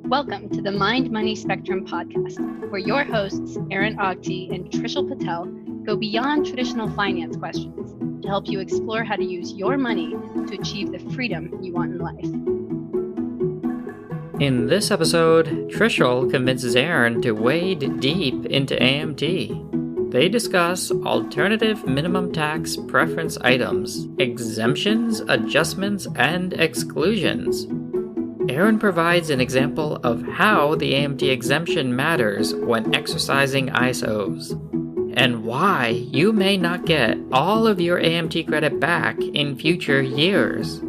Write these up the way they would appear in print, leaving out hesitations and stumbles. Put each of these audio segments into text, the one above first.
Welcome to the Mind Money Spectrum podcast, where your hosts, Aaron Ogti and Trishul Patel, go beyond traditional finance questions to help you explore how to use your money to achieve the freedom you want in life. In this episode, Trishul convinces Aaron to wade deep into AMT. They discuss alternative minimum tax preference items, exemptions, adjustments, and exclusions. Aaron provides an example of how the AMT exemption matters when exercising ISOs, and why you may not get all of your AMT credit back in future years.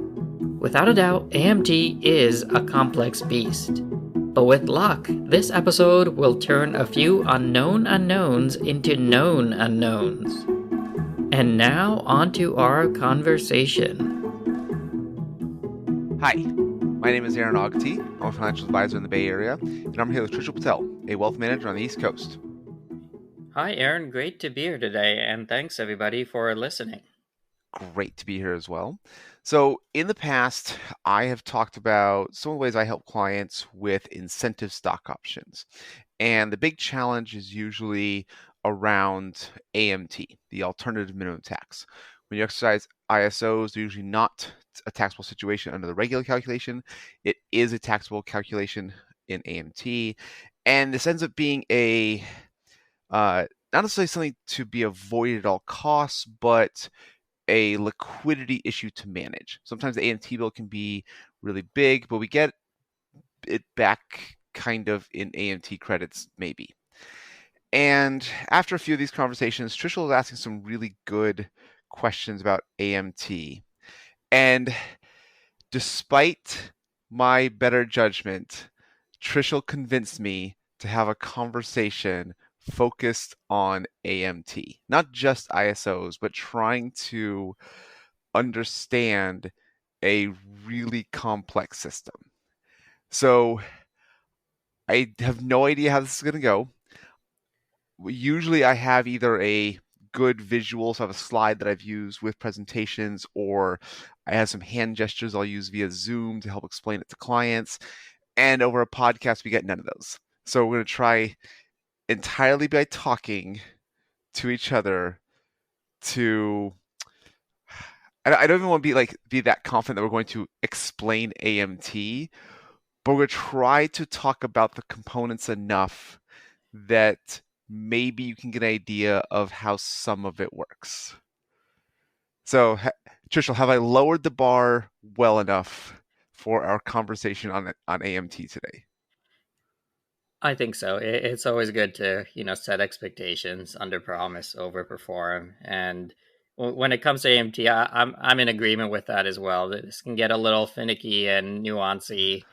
Without a doubt, AMT is a complex beast. But with luck, this episode will turn a few unknown unknowns into known unknowns. And now, on to our conversation. Hi, my name is Aaron Ogti. I'm a financial advisor in the Bay Area, and I'm here with Trishul Patel, a wealth manager on the East Coast. Hi, Aaron. Great to be here today, and thanks everybody for listening. Great to be here as well. So in the past, I have talked about some of the ways I help clients with incentive stock options. And the big challenge is usually around AMT, the alternative minimum tax. When you exercise ISOs, they're usually not a taxable situation under the regular calculation. It is a taxable calculation in AMT. And this ends up being not necessarily something to be avoided at all costs, but a liquidity issue to manage. Sometimes the AMT bill can be really big, but we get it back kind of in AMT credits, maybe. And after a few of these conversations, Trishul was asking some really good questions about AMT. And despite my better judgment, Trishul convinced me to have a conversation focused on AMT, not just ISOs, but trying to understand a really complex system. So I have no idea how this is going to go. Usually I have either a good visual, so I have a slide that I've used with presentations, or I have some hand gestures I'll use via Zoom to help explain it to clients. And over a podcast, we get none of those. So we're going to try entirely by talking to each other to I don't even want to be that confident that we're going to explain AMT, but we're going to try to talk about the components enough that maybe you can get an idea of how some of it works. So, Trishul, have I lowered the bar well enough for our conversation on AMT today? I think so. It's always good to, set expectations, under promise, over perform. And when it comes to AMT, I'm in agreement with that as well. This can get a little finicky and nuancy,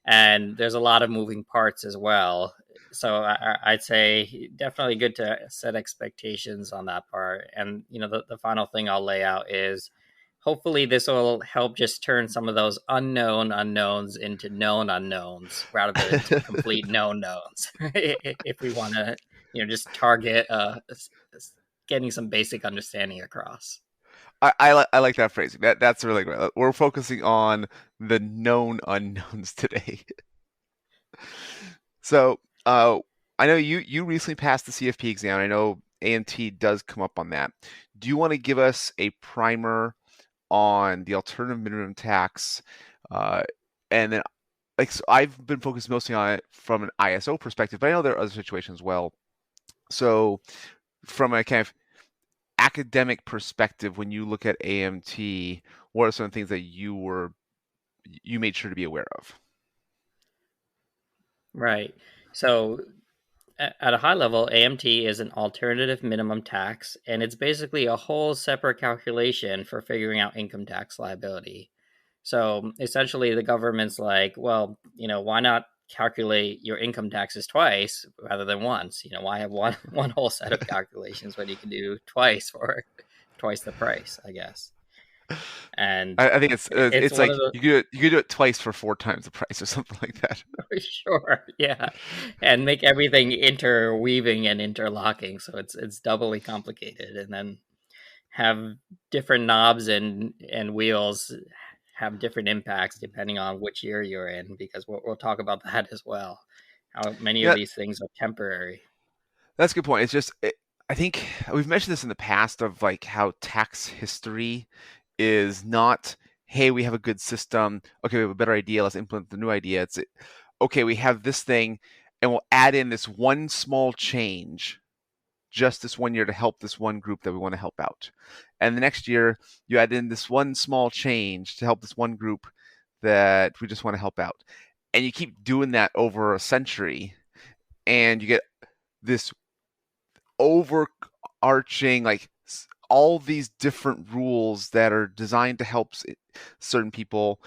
and there's a lot of moving parts as well. So I'd say definitely good to set expectations on that part. And, the final thing I'll lay out is hopefully this will help just turn some of those unknown unknowns into known unknowns rather than into complete known knowns. If we want to, just target getting some basic understanding across. I like that phrasing. That's really great. We're focusing on the known unknowns today. So I know you recently passed the CFP exam. I know AMT does come up on that. Do you want to give us a primer on the alternative minimum tax? And then, so I've been focused mostly on it from an ISO perspective, but I know there are other situations as well. So from a kind of academic perspective, when you look at AMT, what are some things that you made sure to be aware of? Right. So at a high level, AMT is an alternative minimum tax, and it's basically a whole separate calculation for figuring out income tax liability. So essentially, the government's like, well, why not calculate your income taxes twice rather than once? Why have one whole set of calculations when you can do twice for twice the price, I guess. And I think it's like you could do it twice for 4 times the price or something like that. Sure, yeah, and make everything interweaving and interlocking, so it's doubly complicated, and then have different knobs and wheels have different impacts depending on which year you're in, because we'll talk about that as well. How many of Yeah, these things are temporary. that's a good point. It's just I think we've mentioned this in the past of like how tax history is not, hey, we have a good system. Okay, we have a better idea. Let's implement the new idea. It's okay, we have this thing, and we'll add in this one small change just this one year to help this one group that we want to help out. And the next year, you add in this one small change to help this one group that we just want to help out. And you keep doing that over a century, and you get this overarching, like all these different rules that are designed to help certain people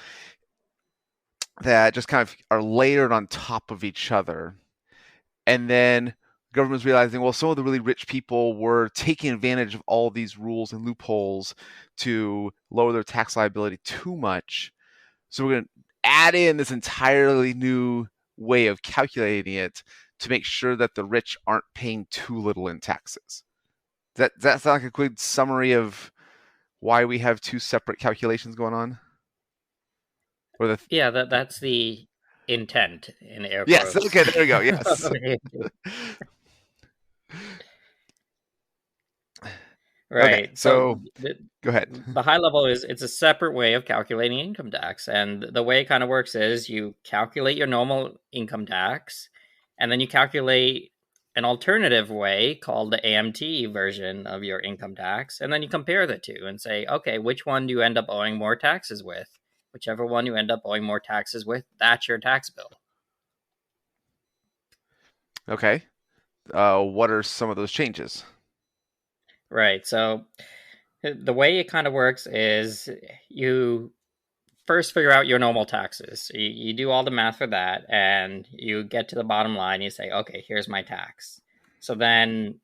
that just kind of are layered on top of each other. And then government's realizing, well, some of the really rich people were taking advantage of all these rules and loopholes to lower their tax liability too much. So we're going to add in this entirely new way of calculating it to make sure that the rich aren't paying too little in taxes. Does that sound like a quick summary of why we have two separate calculations going on? Or Yeah, that's the intent in air yes, quotes. okay, there we go. Yes. Right. Okay, so go ahead. The high level is it's a separate way of calculating income tax. And the way it kind of works is you calculate your normal income tax, and then you calculate an alternative way called the AMT version of your income tax. And then you compare the two and say, okay, which one do you end up owing more taxes with? Whichever one you end up owing more taxes with, that's your tax bill. Okay. What are some of those changes? Right. So the way it kind of works is you first figure out your normal taxes. You do all the math for that, and you get to the bottom line. You say, okay, here's my tax. So then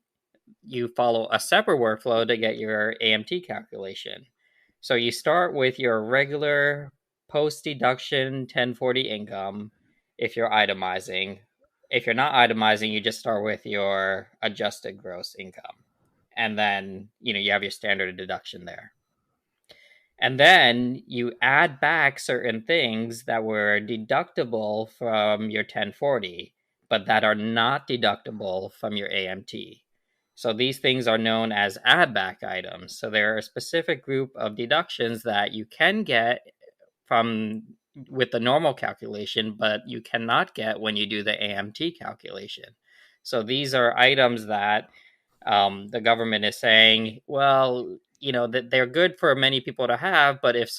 you follow a separate workflow to get your AMT calculation. So you start with your regular post-deduction 1040 income if you're itemizing. If you're not itemizing, you just start with your adjusted gross income. And then, you have your standard deduction there. And then you add back certain things that were deductible from your 1040, but that are not deductible from your AMT. So these things are known as add back items. So there are a specific group of deductions that you can get from with the normal calculation, but you cannot get when you do the AMT calculation. So these are items that the government is saying, well, that they're good for many people to have, but if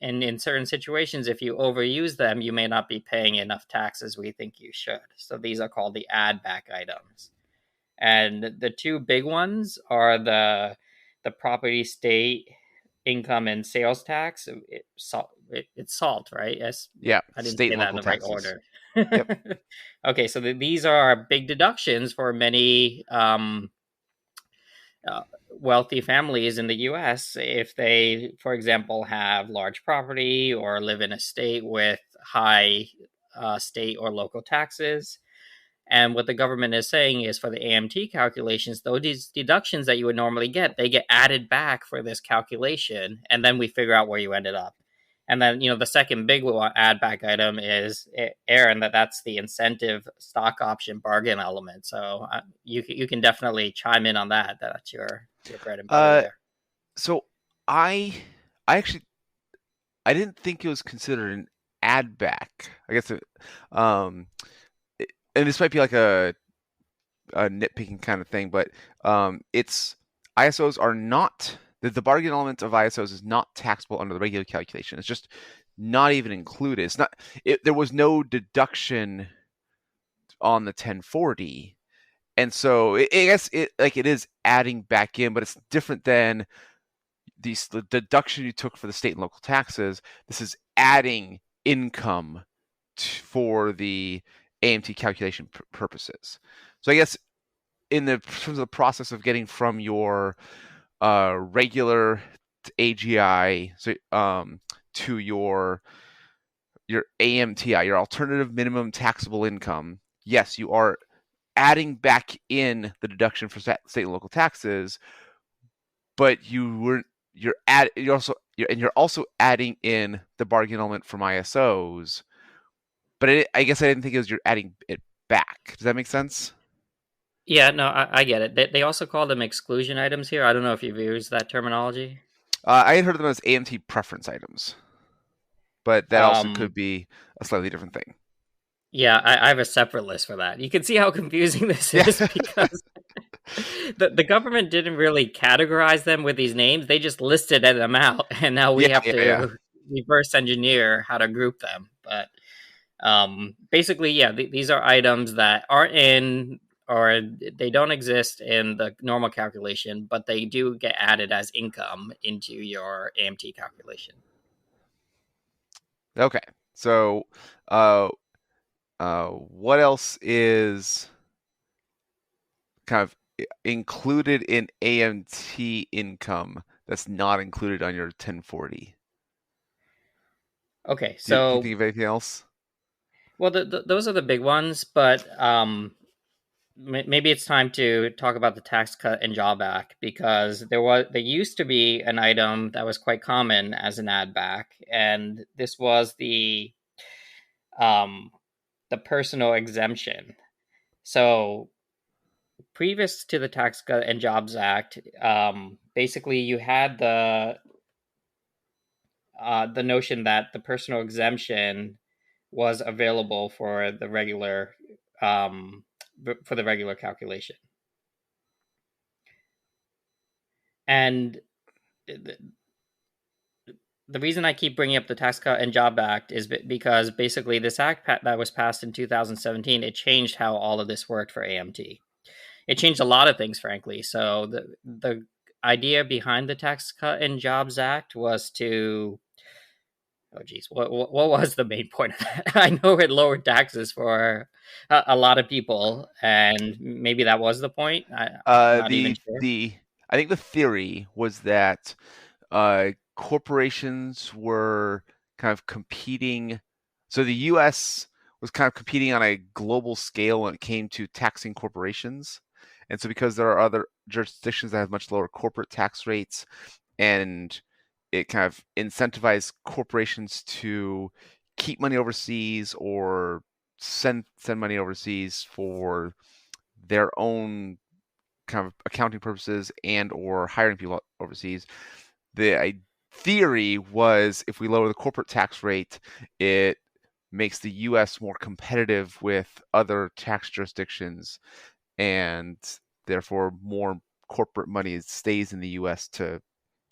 in certain situations, if you overuse them, you may not be paying enough taxes we think you should. So these are called the add back items. And the two big ones are the property state income and sales tax. It's SALT, right? Yes. Yeah, I didn't state say and that in local the right taxes. order. Yep. Okay, so these are big deductions for many wealthy families in the US if they, for example, have large property or live in a state with high state or local taxes. And what the government is saying is for the AMT calculations, those deductions that you would normally get, they get added back for this calculation. And then we figure out where you ended up. And then, the second big add back item is, Aaron, that's the incentive stock option bargain element. So you can definitely chime in on that. That's your bread and butter there. So I actually didn't think it was considered an add back. I guess and this might be like a nitpicking kind of thing, but it's ISOs are not the bargain element of ISOs is not taxable under the regular calculation. It's just not even included. It's not. There was no deduction on the 1040, and so I guess it is adding back in, but it's different than the deduction you took for the state and local taxes. This is adding income for the AMT calculation purposes. So I guess in terms of the process of getting from your regular AGI to your AMTI, your alternative minimum taxable income, yes, you are adding back in the deduction for state and local taxes, but you weren't you're also adding in the bargain element from ISOs, but I guess I didn't think it was you're adding it back. Does that make sense? Yeah, no, I get it. They also call them exclusion items here. I don't know if you've used that terminology. I had heard of them as AMT preference items, but that also Um, could be a slightly different thing. yeah, I have a separate list for that. You can see how confusing this Yeah. is because the government didn't really categorize them with these names. They just listed them out, and now we Yeah, have yeah, yeah. to reverse engineer how to group them. But basically, yeah, these are items that aren't in or they don't exist in the normal calculation, but they do get added as income into your AMT calculation. Okay. So, uh, what else is kind of included in AMT income that's not included on your 1040? Okay, Do you so think of anything else? well, those are the big ones, but maybe it's time to talk about the Tax Cut and Job Act because there used to be an item that was quite common as an add back, and this was um, the personal exemption. So previous to the Tax Cut and Jobs Act, basically you had the notion that the personal exemption was available um, for the regular calculation, and the reason I keep bringing up the Tax Cut and Job Act is because basically this act that was passed in 2017, it changed how all of this worked for AMT. It changed a lot of things, frankly. So the idea behind the Tax Cut and Jobs Act was to oh geez, what was the main point of that? I know it lowered taxes for a lot of people, and maybe that was the point. I'm not even sure. The I think the theory was that corporations were kind of competing. So the U.S. was kind of competing on a global scale when it came to taxing corporations, and so because there are other jurisdictions that have much lower corporate tax rates, and it kind of incentivized corporations to keep money overseas or send money overseas for their own kind of accounting purposes and or hiring people overseas. The theory was if we lower the corporate tax rate, it makes the U.S. more competitive with other tax jurisdictions, and therefore more corporate money stays in the U.S. to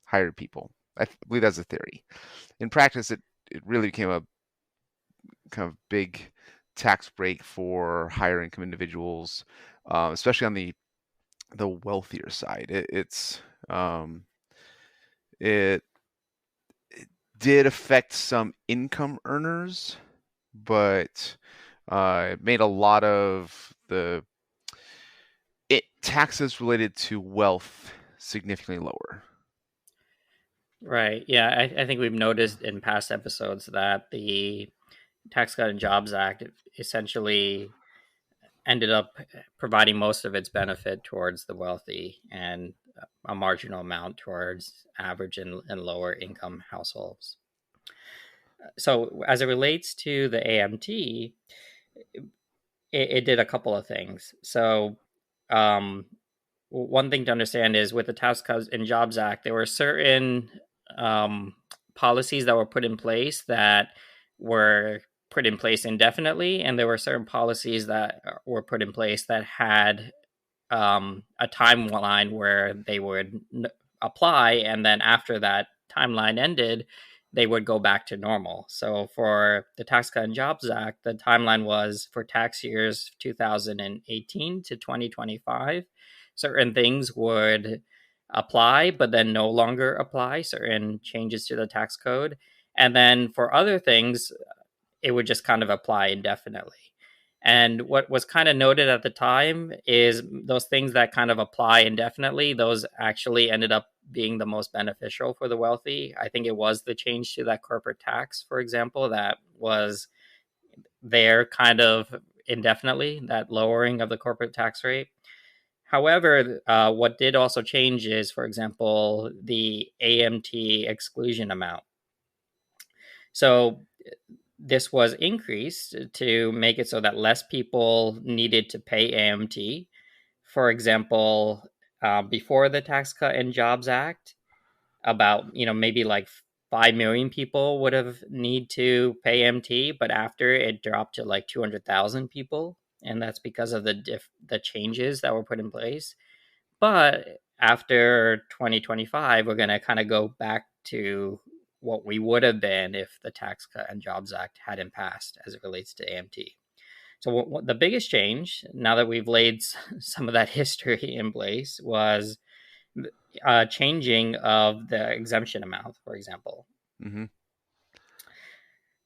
hire people. I believe that's a theory. In practice, it really became a kind of big tax break for higher income individuals, especially on the wealthier side. Um, it it did affect some income earners, but it made a lot of the taxes related to wealth significantly lower. Right. Yeah, I think we've noticed in past episodes that the Tax Cut and Jobs Act essentially ended up providing most of its benefit towards the wealthy and a marginal amount towards average and lower income households. So, as it relates to the AMT, it did a couple of things. So, um, one thing to understand is with the Tax Cuts and Jobs Act, there were certain um, policies that were put in place that were put in place indefinitely, and there were certain policies that were put in place that had a timeline where they would apply, and then after that timeline ended, they would go back to normal. So for the Tax Cut and Jobs Act, the timeline was for tax years 2018 to 2025. Certain things would apply, but then no longer apply, certain changes to the tax code. And then for other things, it would just kind of apply indefinitely. And what was kind of noted at the time is those things that kind of apply indefinitely, those actually ended up being the most beneficial for the wealthy. I think it was the change to that corporate tax, for example, that was there kind of indefinitely, that lowering of the corporate tax rate. However, what did also change is, for example, the AMT exclusion amount. So this was increased to make it so that less people needed to pay AMT. For example, before the Tax Cut and Jobs Act, about maybe like 5 million people would have need to pay AMT, but after it dropped to like 200,000 people, and that's because of the changes that were put in place. But after 2025, we're going to kind of go back to what we would have been if the Tax Cut and Jobs Act hadn't passed as it relates to AMT. So what the biggest change, now that we've laid some of that history in place, was changing of the exemption amount, for example. Mm-hmm.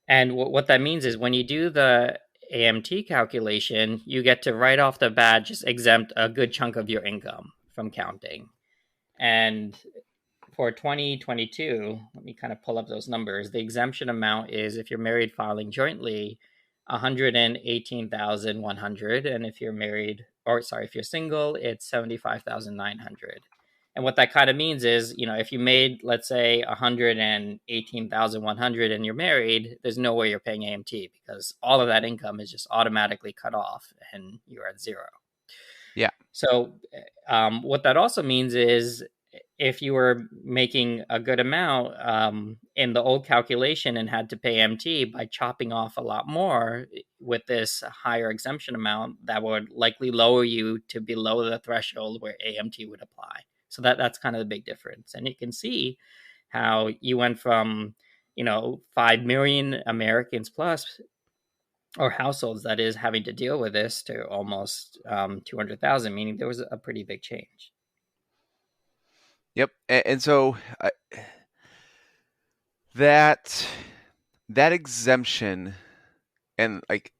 And what that means is when you do the AMT calculation, you get to right off the bat just exempt a good chunk of your income from counting. And for 2022, let me kind of pull up those numbers. The exemption amount is, if you're married filing jointly, 118,100, and if you're if you're single, it's 75,900. And what that kind of means is, if you made, let's say, 118,100 and you're married, there's no way you're paying AMT because all of that income is just automatically cut off and you're at zero. Yeah. So what that also means is, if you were making a good amount in the old calculation and had to pay AMT, by chopping off a lot more with this higher exemption amount, that would likely lower you to below the threshold where AMT would apply. So that's kind of the big difference. And you can see how you went from 5 million Americans plus, or households that is, having to deal with this, to almost 200,000, meaning there was a pretty big change. Yep. And so that exemption, and like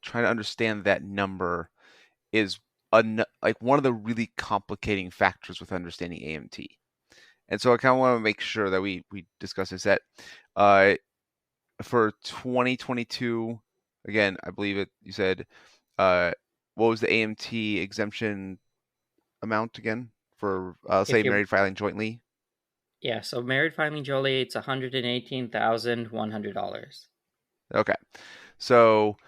trying to understand that number, is like one of the really complicating factors with understanding AMT. And so I kind of want to make sure that we discuss this. That for 2022, again, I believe you said, what was the AMT exemption amount again for, say, married filing jointly? Yeah, so married filing jointly, it's $118,100. Okay. So,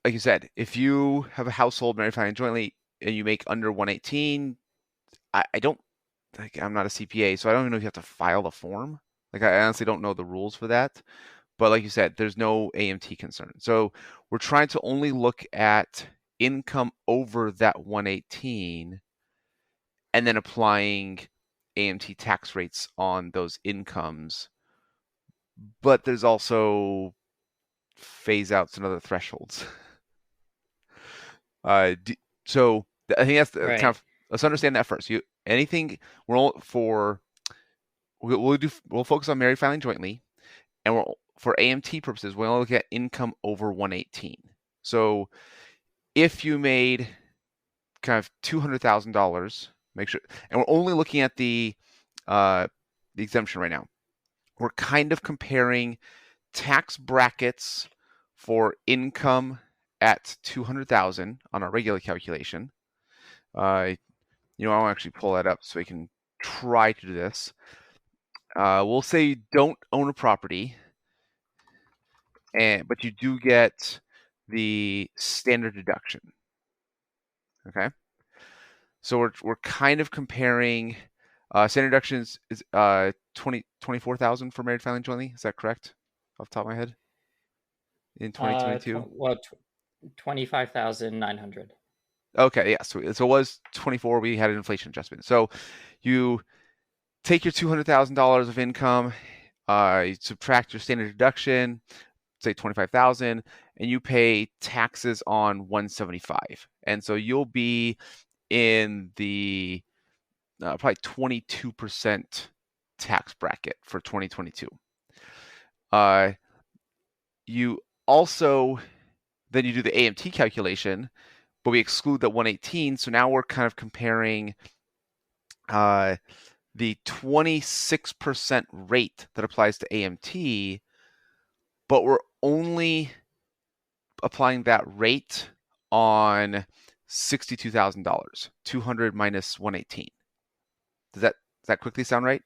like you said, if you have a household married filing jointly and you make under 118, I don't, like, I'm not a CPA, so I don't even know if you have to file the form. Like, I honestly don't know the rules for that. But like you said, there's no AMT concern. So we're trying to only look at income over that 118 and then applying AMT tax rates on those incomes. But there's also phase outs and other thresholds. So I think that's Right. kind of, let's understand that first. We'll focus on married filing jointly, and for AMT purposes, we'll look at income over 118. So if you made kind of $200,000, make sure, and we're only looking at the exemption right now. We're kind of comparing tax brackets for income at 200,000 on our regular calculation. I'll actually pull that up so we can try to do this. We'll say you don't own a property, but you do get the standard deduction. Okay, so we're kind of comparing. Standard deductions is 24,000 for married filing jointly. Is that correct, off the top of my head? In 2022, 25,900. Okay, yeah. So it was 24. We had an inflation adjustment. So you take your $200,000 of income, you subtract your standard deduction, say 25,000, and you pay taxes on 175. And so you'll be in the probably 22% tax bracket for 2022. You also, then you do the AMT calculation, but we exclude that 118. So now we're kind of comparing the 26% rate that applies to AMT, but we're only applying that rate on $62,000. 200 minus 118. Does that quickly sound right?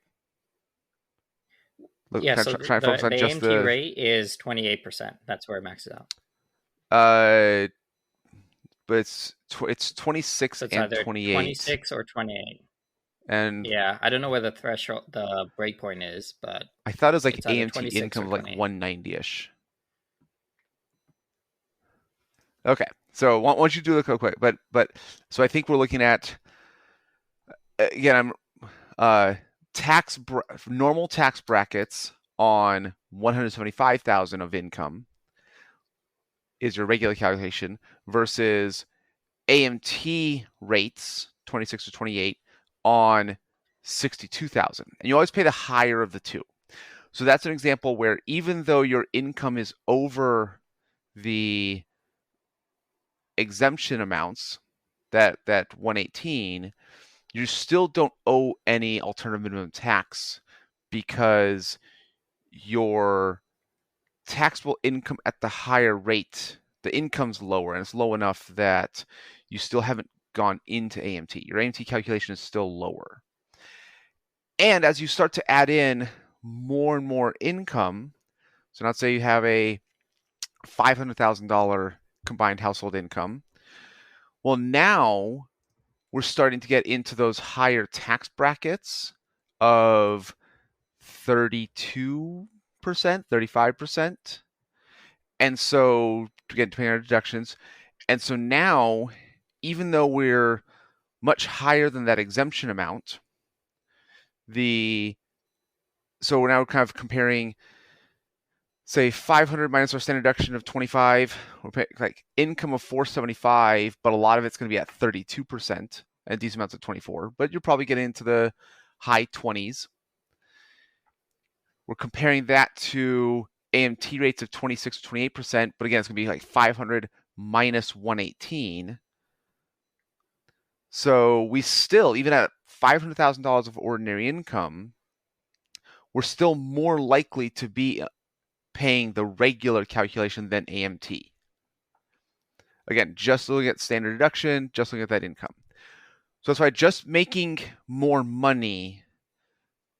Yeah, so try to focus on the just AMT rate is 28%. That's where it maxes out. But it's 26 So it's and either 28. 26 or 28. And yeah, I don't know where the threshold, the breakpoint is, but I thought it was like it's either AMT 26 income or of like 28. 190-ish. Okay, so why don't you do it real quick? But so I think we're looking at again, normal tax brackets on 175,000 of income is your regular calculation versus AMT rates 26 to 28 on 62,000, and you always pay the higher of the two. So that's an example where even though your income is over the exemption amounts, that 118, you still don't owe any alternative minimum tax because your taxable income at the higher rate, the income's lower and it's low enough that you still haven't gone into AMT. Your AMT calculation is still lower. And as you start to add in more and more income, so let's say you have a $500,000 combined household income. Well, now we're starting to get into those higher tax brackets of 32%, 35%. And so, again, depending on deductions. And so now, even though we're much higher than that exemption amount, so we're now kind of comparing, say, 500 minus our standard deduction of 25, we're paying like income of 475, but a lot of it's going to be at 32%, and decent amounts at 24, but you're probably getting into the high 20s. We're comparing that to AMT rates of 26 to 28%, but again, it's going to be like 500 minus 118. So we still, even at $500,000 of ordinary income, we're still more likely to be paying the regular calculation than AMT. Again, just looking at standard deduction, just looking at that income. So that's why just making more money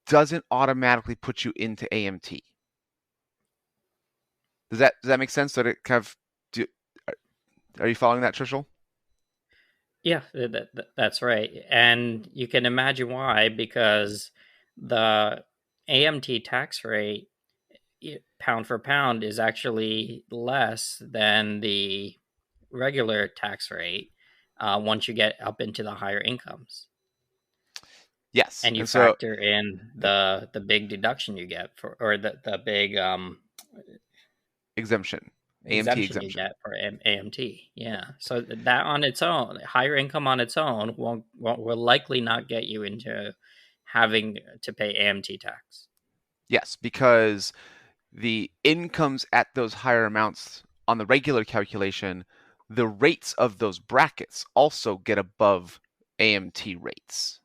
doesn't automatically put you into AMT. Does that make sense? That it kind of are you following that, Trishul? Yeah, that's right. And you can imagine why, because the AMT tax rate, pound for pound, is actually less than the regular tax rate once you get up into the higher incomes. Yes. And you factor in the big deduction you get for, or the big exemption. exemption you get for AMT. Yeah. So that on its own, higher income on its own will likely not get you into having to pay AMT tax. Yes, because the incomes at those higher amounts on the regular calculation, the rates of those brackets also get above AMT rates.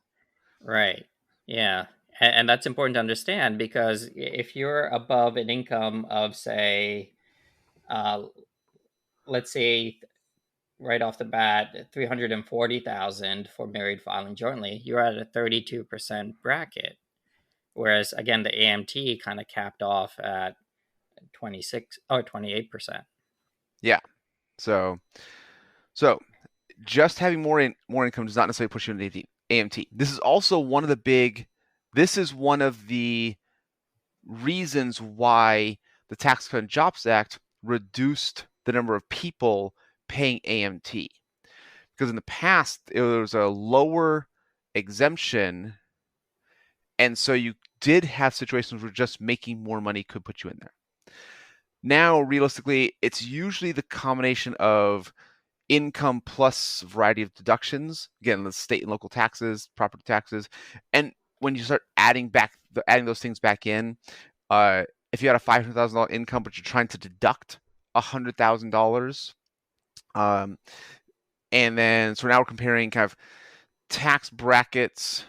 Right. Yeah. And that's important to understand, because if you're above an income of, say, let's say right off the bat, 340,000 for married filing jointly, you're at a 32% bracket. Whereas again, the AMT kind of capped off at 26 or 28%. Yeah. So just having more income does not necessarily push you into AMT. This is also one of the reasons why the Tax Cut and Jobs Act reduced the number of people paying AMT. Because in the past, it was a lower exemption, and so you did have situations where just making more money could put you in there. Now, realistically, it's usually the combination of income plus variety of deductions. Again, the state and local taxes, property taxes, and when you start adding those things back in, if you had a $500,000 income but you're trying to deduct $100,000, and then so now we're comparing kind of tax brackets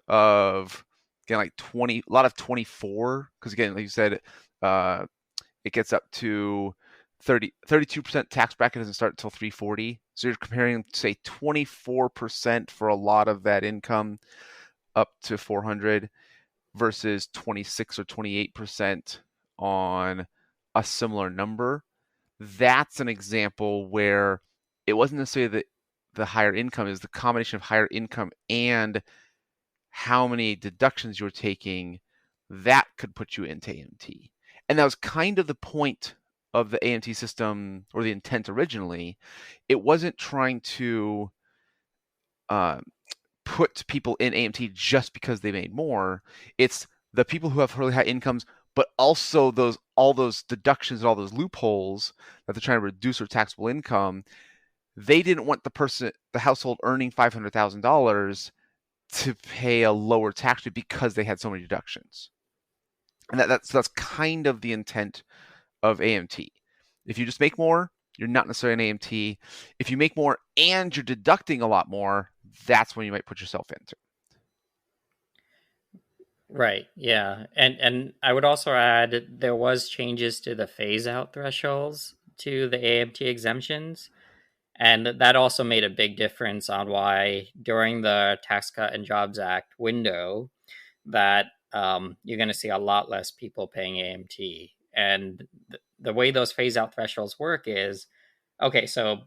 of, again, like 20, a lot of 24, because again, like you said, it gets up to 32% tax bracket doesn't start until 340. So you're comparing, say, 24% for a lot of that income up to 400 versus 26 or 28% on a similar number. That's an example where it wasn't necessarily the higher income, is the combination of higher income and how many deductions you're taking that could put you into AMT. And that was kind of the point of the AMT system, or the intent originally. It wasn't trying to uh, put people in AMT just because they made more. It's the people who have really high incomes, but also all those deductions and all those loopholes that they're trying to reduce their taxable income. They didn't want the household earning $500,000 to pay a lower tax rate because they had so many deductions. And that's kind of the intent of AMT. If you just make more, you're not necessarily an AMT. If you make more and you're deducting a lot more, that's when you might put yourself into. Right. Yeah. And I would also add there was changes to the phase out thresholds to the AMT exemptions. And that also made a big difference on why during the Tax Cut and Jobs Act window that you're going to see a lot less people paying AMT. And the way those phase out thresholds work is, okay, so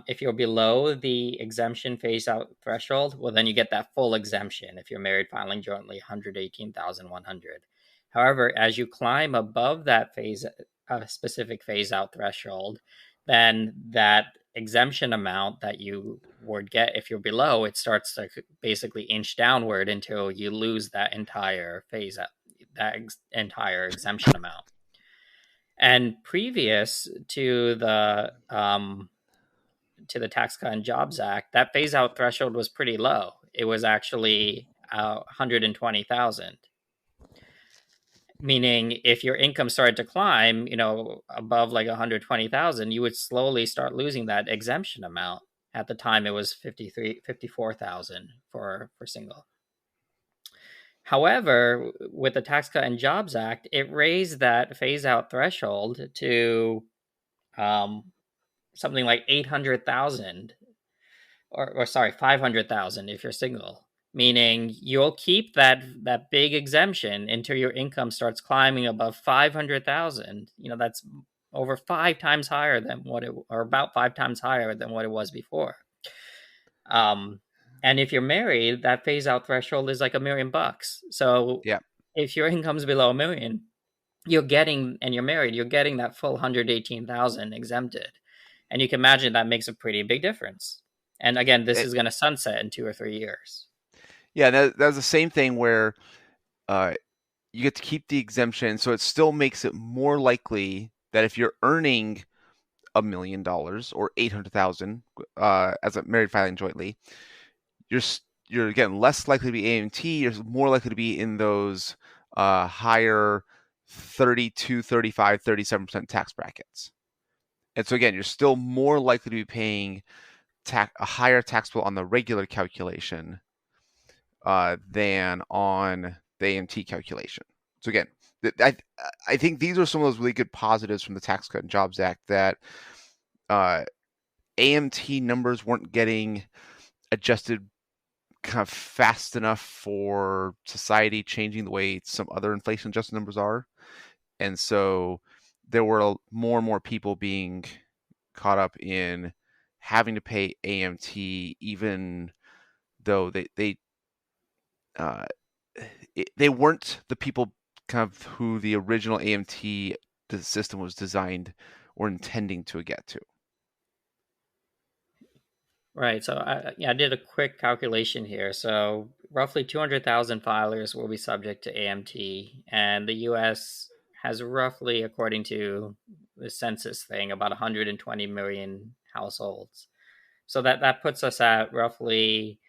if you're below the exemption phase out threshold, well, then you get that full exemption if you're married filing jointly, 118,100. However, as you climb above that specific phase out threshold, then that exemption amount that you would get if you're below, it starts to basically inch downward until you lose that entire entire exemption amount. And previous to the Tax Cut and Jobs Act, that phase out threshold was pretty low. It was actually 120,000. Meaning, if your income started to climb, above like 120,000, you would slowly start losing that exemption amount. At the time, it was 54,000 for single. However, with the Tax Cut and Jobs Act, it raised that phase out threshold to something like 800,000, or sorry, 500,000 if you're single. Meaning you'll keep that big exemption until your income starts climbing above 500,000. That's over 5 times higher than about 5 times higher than what it was before. And if you're married, that phase out threshold is like $1 million. So yeah, if your income's below $1 million, and you're married, you're getting that full 118,000 exempted. And you can imagine that makes a pretty big difference. And again, this is going to sunset in 2 or 3 years. Yeah, that's the same thing where you get to keep the exemption, so it still makes it more likely that if you're earning $1 million or 800,000 as a married filing jointly, you're again less likely to be AMT. You're more likely to be in those higher 32, 35, 37% tax brackets. And so again, you're still more likely to be paying a higher tax bill on the regular calculation than on the AMT calculation. So again, I think these are some of those really good positives from the Tax Cut and Jobs Act, that AMT numbers weren't getting adjusted kind of fast enough for society changing the way some other inflation adjusted numbers are. And so there were more and more people being caught up in having to pay AMT, even though they weren't the people kind of who the original AMT system was designed or intending to get to. Right. So I did a quick calculation here. So roughly 200,000 filers will be subject to AMT, and the U.S. has roughly, according to the census thing, about 120 million households. So that puts us at roughly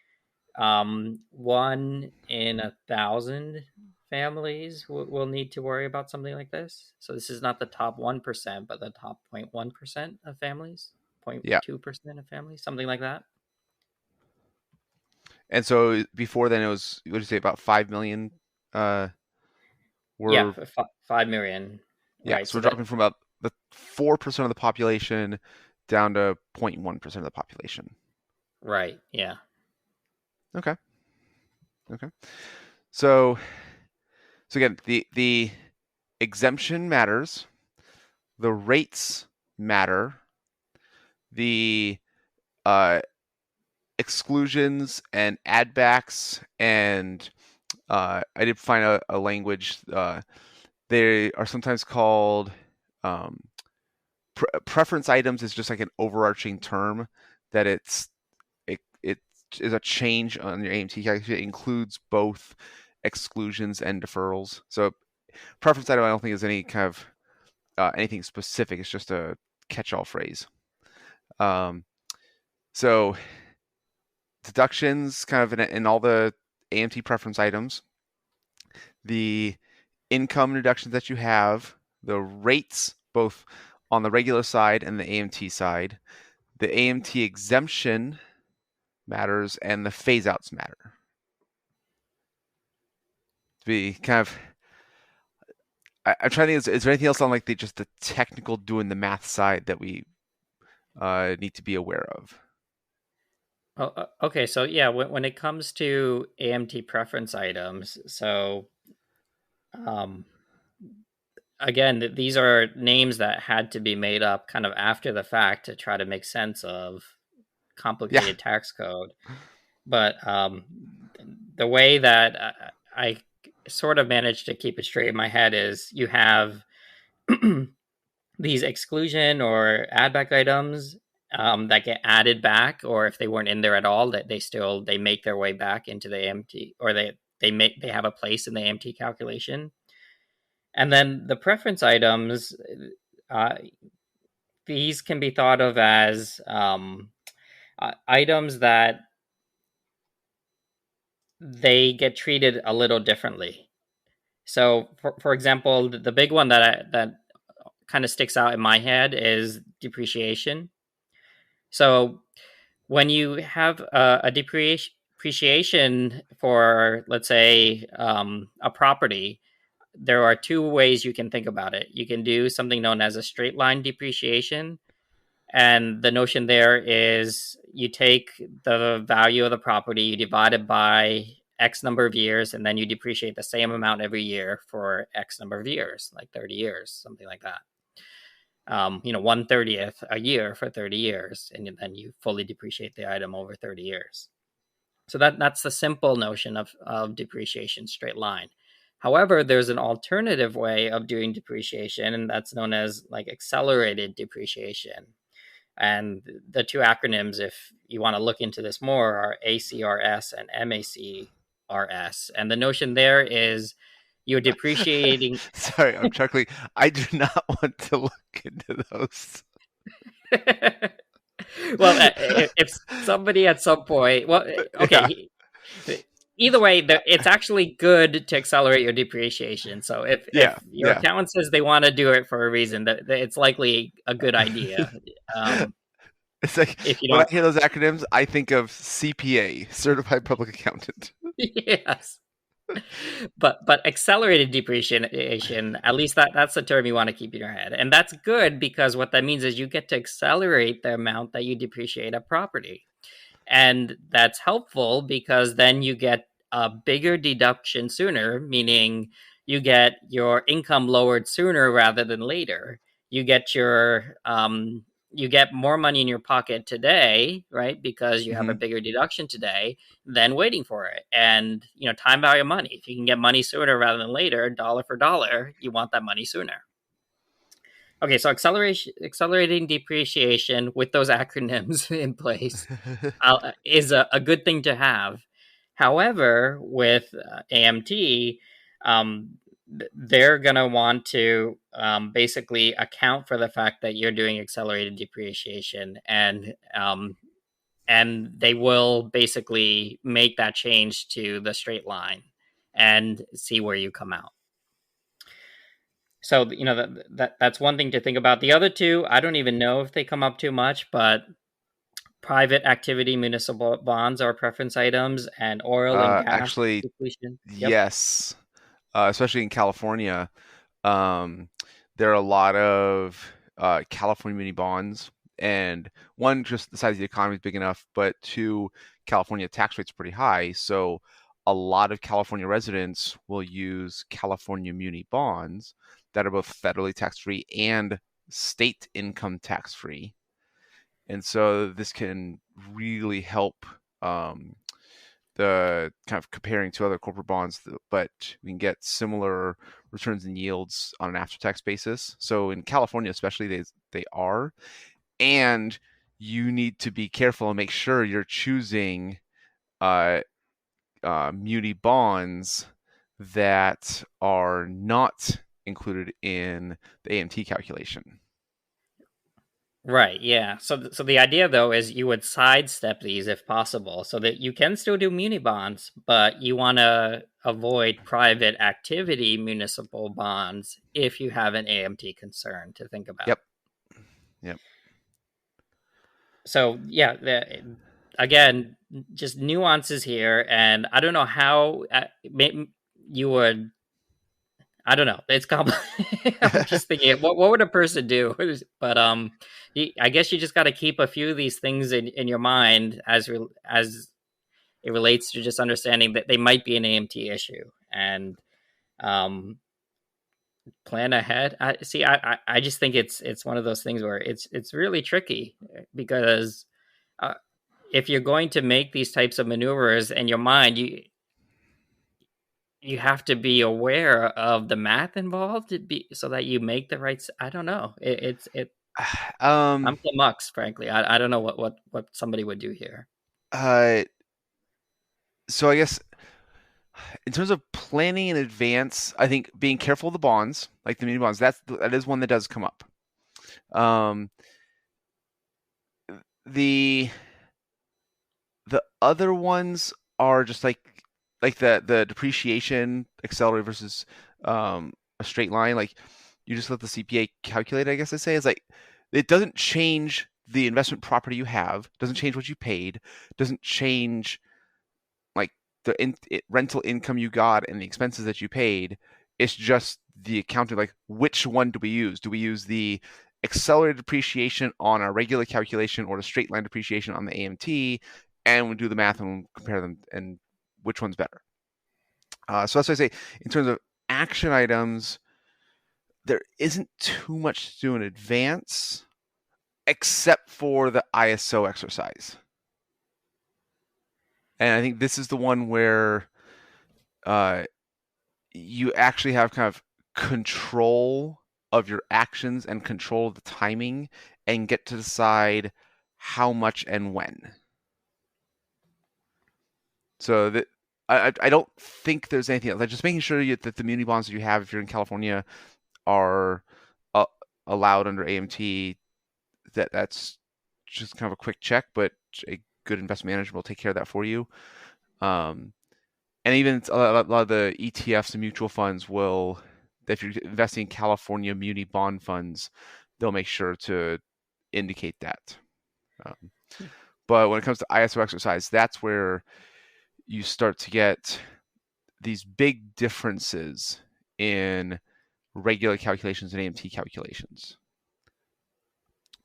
1 in 1,000 families will need to worry about something like this. So this is not the top 1%, but the top 0.1% of families. 0.2% of families, something like that. And so before then, it was, what did you say, about 5 million? Yeah, 5 million. Yeah, Right. so we're dropping from about the 4% of the population down to 0.1% of the population. Right. Yeah. Okay. So again, the exemption matters, the rates matter, the exclusions and add backs, and I did find a language. They are sometimes called preference items. Is just like an overarching term that it is a change on your AMT calculation. It includes both exclusions and deferrals. So preference item, I don't think is any kind of anything specific. It's just a catch-all phrase. So deductions kind of in all the AMT preference items, the income deductions that you have, the rates both on the regular side and the AMT side, the AMT exemption matters, and the phase outs matter. To be kind of, I'm trying to think, is there anything else on like just the technical doing the math side that we need to be aware of? Oh, okay. So yeah, when it comes to AMT preference items, so again, these are names that had to be made up kind of after the fact to try to make sense of complicated tax code. But the way that I sort of managed to keep it straight in my head is you have these exclusion or add back items that get added back, or if they weren't in there at all, that they make their way back into the AMT, or they have a place in the AMT calculation. And then the preference items, these can be thought of as items that they get treated a little differently. So, for example, the big one that kind of sticks out in my head is depreciation. So, when you have a depreciation for, let's say, a property, there are two ways you can think about it. You can do something known as a straight line depreciation. And the notion there is you take the value of the property, you divide it by X number of years, and then you depreciate the same amount every year for X number of years, like 30 years, something like that. 1/30th a year for 30 years, and then you fully depreciate the item over 30 years. So that's the simple notion of depreciation, straight line. However, there's an alternative way of doing depreciation, and that's known as like accelerated depreciation. And the two acronyms, if you want to look into this more, are ACRS and MACRS. And the notion there is you're depreciating. Sorry, I'm chuckling. I do not want to look into those. Well, if somebody at some point, well, okay. Yeah. Either way, it's actually good to accelerate your depreciation. So if your accountant says they want to do it for a reason, that it's likely a good idea. It's like when I hear those acronyms, I think of CPA, Certified Public Accountant. Yes. But accelerated depreciation, at least that's the term you want to keep in your head. And that's good because what that means is you get to accelerate the amount that you depreciate a property. And that's helpful because then you get a bigger deduction sooner, meaning you get your income lowered sooner rather than later. You get you get more money in your pocket today, right? Because you have a bigger deduction today than waiting for it. And, time value of money. If you can get money sooner rather than later, dollar for dollar, you want that money sooner. Okay, so accelerating depreciation with those acronyms in place is a good thing to have. However, with AMT, they're going to want to basically account for the fact that you're doing accelerated depreciation, and they will basically make that change to the straight line and see where you come out. So, that's one thing to think about. The other two, I don't even know if they come up too much, but private activity municipal bonds are preference items, and oil and gas actually depletion. Yes. Especially in California, there are a lot of California muni bonds, And one, just the size of the economy is big enough, but two, California tax rate's pretty high. So a lot of California residents will use California muni bonds that are both federally tax-free and state income tax-free. And so this can really help the kind of comparing to other corporate bonds, but we can get similar returns and yields on an after-tax basis. So in California, especially, they are, and you need to be careful and make sure you're choosing muni bonds that are not included in the AMT calculation. Right, yeah. So the idea, though, is you would sidestep these if possible, so that you can still do muni bonds, but you want to avoid private activity municipal bonds if you have an AMT concern to think about. Yep. So, yeah, again, just nuances here, and I don't know how you would. I don't know. It's complicated. I'm just thinking, what would a person do? But I guess you just got to keep a few of these things in your mind as it relates to just understanding that they might be an AMT issue, and plan ahead. I just think it's one of those things where it's really tricky because if you're going to make these types of maneuvers in your mind, you have to be aware of the math involved so that you make the right. I don't know. I'm flummoxed, frankly. I don't know what somebody would do here. So I guess in terms of planning in advance, I think being careful of the bonds, like the muni bonds, that is one that does come up. The other ones are just like the depreciation accelerated versus a straight line. Like you just let the CPA calculate, I guess I say, is like it doesn't change the investment property you have, doesn't change what you paid, doesn't change like the rental income you got and the expenses that you paid. It's just the accounting, like which one do we use? Do we use the accelerated depreciation on our regular calculation or the straight line depreciation on the AMT? And we do the math and compare them and which one's better. So that's why I say in terms of action items, there isn't too much to do in advance except for the ISO exercise. And I think this is the one where you actually have kind of control of your actions and control of the timing and get to decide how much and when. So that I don't think there's anything else. Like just making sure that the muni bonds that you have, if you're in California, are allowed under AMT. That's just kind of a quick check, but a good investment manager will take care of that for you. And even a lot of the ETFs and mutual funds will, if you're investing in California muni bond funds, they'll make sure to indicate that. But when it comes to ISO exercise, that's where you start to get these big differences in regular calculations and AMT calculations.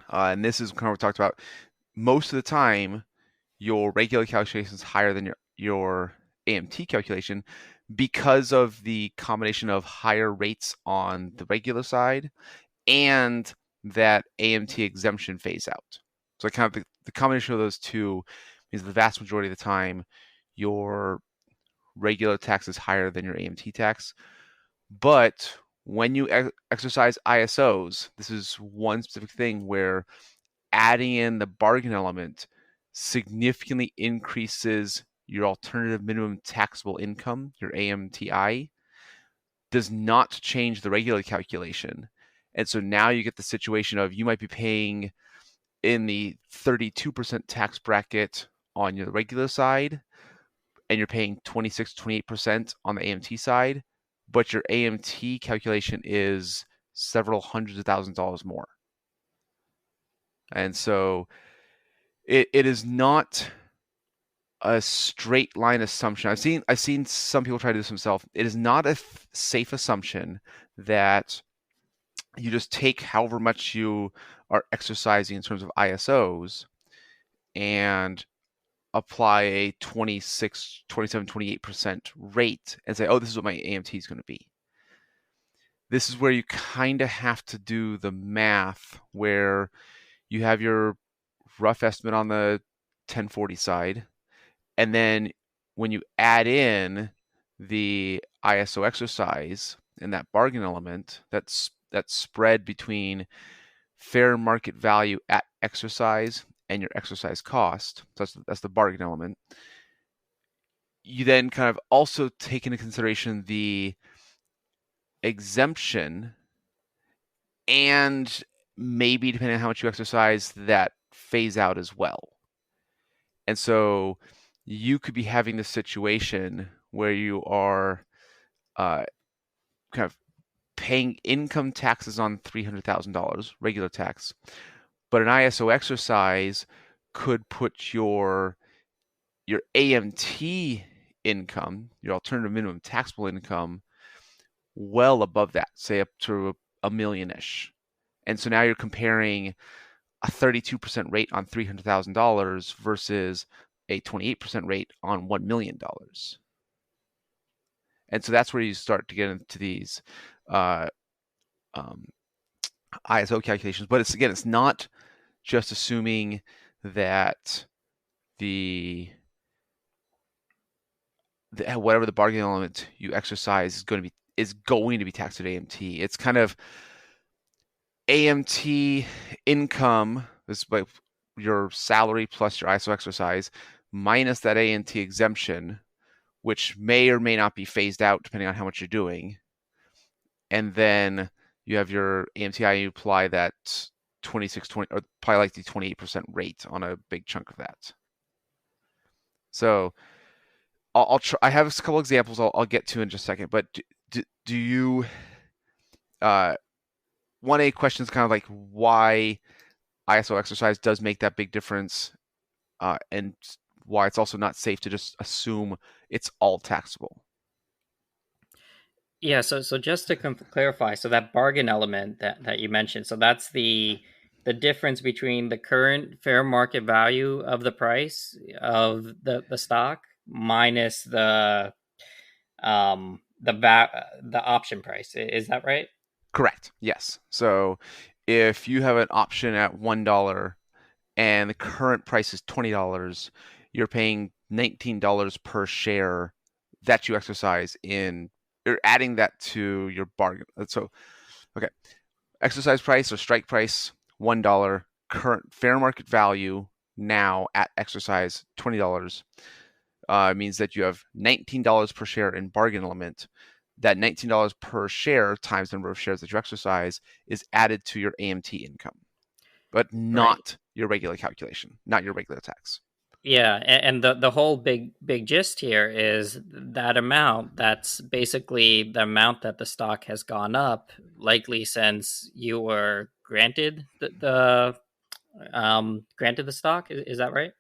And this is kind of what we talked about. Most of the time, your regular calculation is higher than your AMT calculation because of the combination of higher rates on the regular side and that AMT exemption phase out. So kind of the combination of those two means the vast majority of the time, your regular tax is higher than your AMT tax. But when you exercise ISOs, this is one specific thing where adding in the bargain element significantly increases your alternative minimum taxable income, your AMTI, does not change the regular calculation. And so now you get the situation of you might be paying in the 32% tax bracket on your regular side, and you're paying 26, 28% on the AMT side, but your AMT calculation is several hundreds of thousands of dollars more. And so it is not a straight line assumption. I've seen some people try to do this themselves. It is not a safe assumption that you just take however much you are exercising in terms of ISOs and apply a 26, 27, 28% rate and say, oh, this is what my AMT is going to be. This is where you kind of have to do the math where you have your rough estimate on the 1040 side. And then when you add in the ISO exercise and that bargain element, that's spread between fair market value at exercise and your exercise cost, so that's the bargain element. You then kind of also take into consideration the exemption and maybe, depending on how much you exercise, that phase out as well. And so you could be having this situation where you are kind of paying income taxes on $300,000, regular tax, but an ISO exercise could put your AMT income, your alternative minimum taxable income, well above that, say up to a million-ish. And so now you're comparing a 32% rate on $300,000 versus a 28% rate on $1 million. And so that's where you start to get into these ISO calculations. But it's not just assuming that whatever the bargaining element you exercise is going to be taxed at AMT. It's kind of AMT income is by your salary plus your ISO exercise minus that AMT exemption, which may or may not be phased out depending on how much you're doing. And then you have your AMTI, you apply that 26, 20, or probably like the 28% rate on a big chunk of that. So I'll try. I have a couple examples I'll get to in just a second. But do you? 1A question is kind of like why ISO exercise does make that big difference, and why it's also not safe to just assume it's all taxable. Yeah, so just to clarify, so that bargain element that you mentioned, so that's the difference between the current fair market value of the price of the stock minus the option price. Is that right? Correct. Yes. So if you have an option at $1 and the current price is $20, you're paying $19 per share that you exercise in. You're adding that to your bargain. So, okay, exercise price or strike price $1, current fair market value now at exercise $20 means that you have $19 per share in bargain element. That $19 per share times the number of shares that you exercise is added to your AMT income, but not your regular calculation, not your regular tax. Yeah, and the whole big gist here is that amount. That's basically the amount that the stock has gone up, likely since you were granted the stock. Is that right?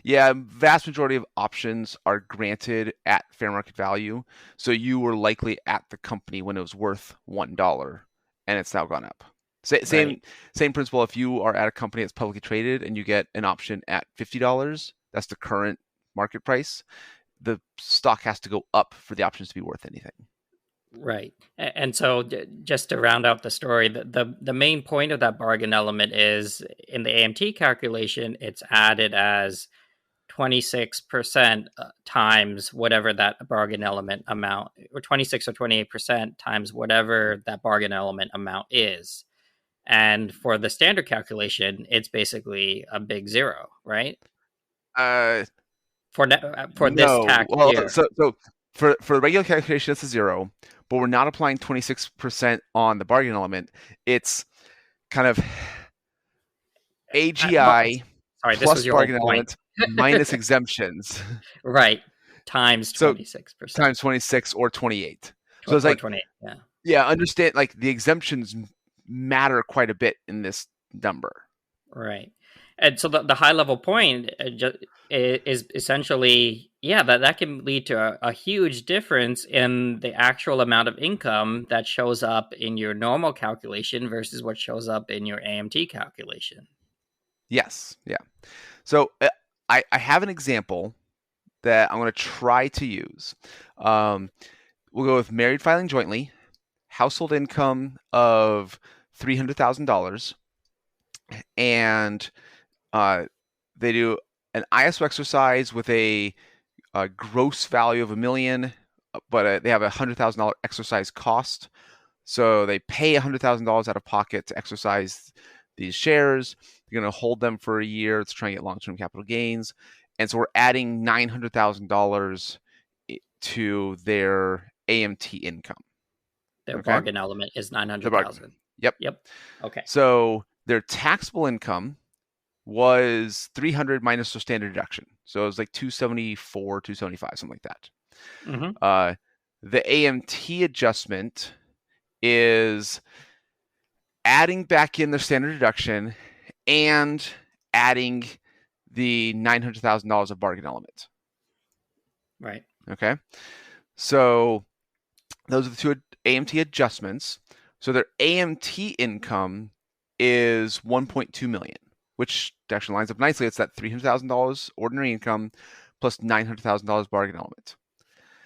Yeah, vast majority of options are granted at fair market value. So you were likely at the company when it was worth $1, and it's now gone up. Same principle. If you are at a company that's publicly traded and you get an option at $50, that's the current market price. The stock has to go up for the options to be worth anything. Right. And so just to round out the story, the main point of that bargain element is in the AMT calculation, it's added as 26% times whatever that bargain element amount, or 26 or 28% times whatever that bargain element amount is. And for the standard calculation, it's basically a big zero, right? For this tax year. So for the regular calculation, it's a zero, but we're not applying 26% on the bargain element. It's kind of AGI plus bargain element minus exemptions. Right. Times 26%. Times 26 or 28. So it's like 28, yeah. Yeah, understand, like the exemptions matter quite a bit in this number. Right. And so the high level point is essentially Yeah, that can lead to a huge difference in the actual amount of income that shows up in your normal calculation versus what shows up in your AMT calculation. Yes. Yeah. So I have an example that I'm going to try to use. We'll go with married filing jointly, household income of $300,000, and they do an ISO exercise with a gross value of $1 million, but they have a $100,000 exercise cost. So they pay $100,000 out of pocket to exercise these shares. They're going to hold them for a year to try and get long-term capital gains. And so we're adding $900,000 to their AMT income. Their Okay? bargain element is 900,000. Yep. Okay. So their taxable income was 300 minus their standard deduction. So it was like 274, 275, something like that. Mm-hmm. The AMT adjustment is adding back in their standard deduction and adding the $900,000 of bargain element. Right. Okay. So those are the two AMT adjustments. So their AMT income is 1.2 million, which actually lines up nicely. It's that $300,000 ordinary income plus $900,000 bargain element.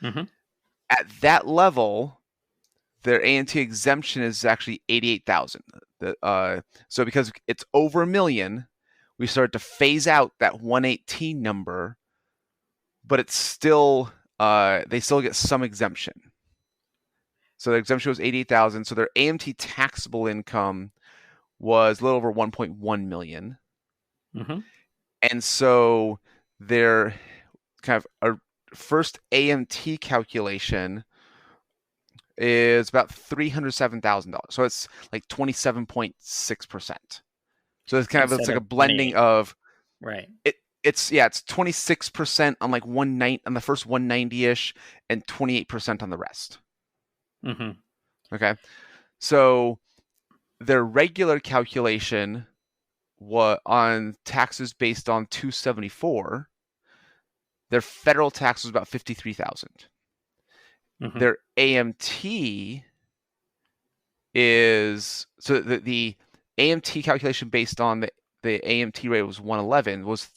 Mm-hmm. At that level, their AMT exemption is actually 88,000. So because it's over $1 million, we start to phase out that 118 number, but it's still they still get some exemption. So the exemption was 88,000. So their AMT taxable income was a little over 1.1 million. Mm-hmm. And so their kind of a first AMT calculation is about $307,000. So it's like 27.6%. So it's kind of it's like a blending of right. It's 26% on like on the first 190-ish and 28% on the rest. Mm-hmm. Okay. So their regular calculation on taxes based on 274, their federal tax was about 53,000. Mm-hmm. Their AMT is so the AMT calculation based on the AMT rate was 111 was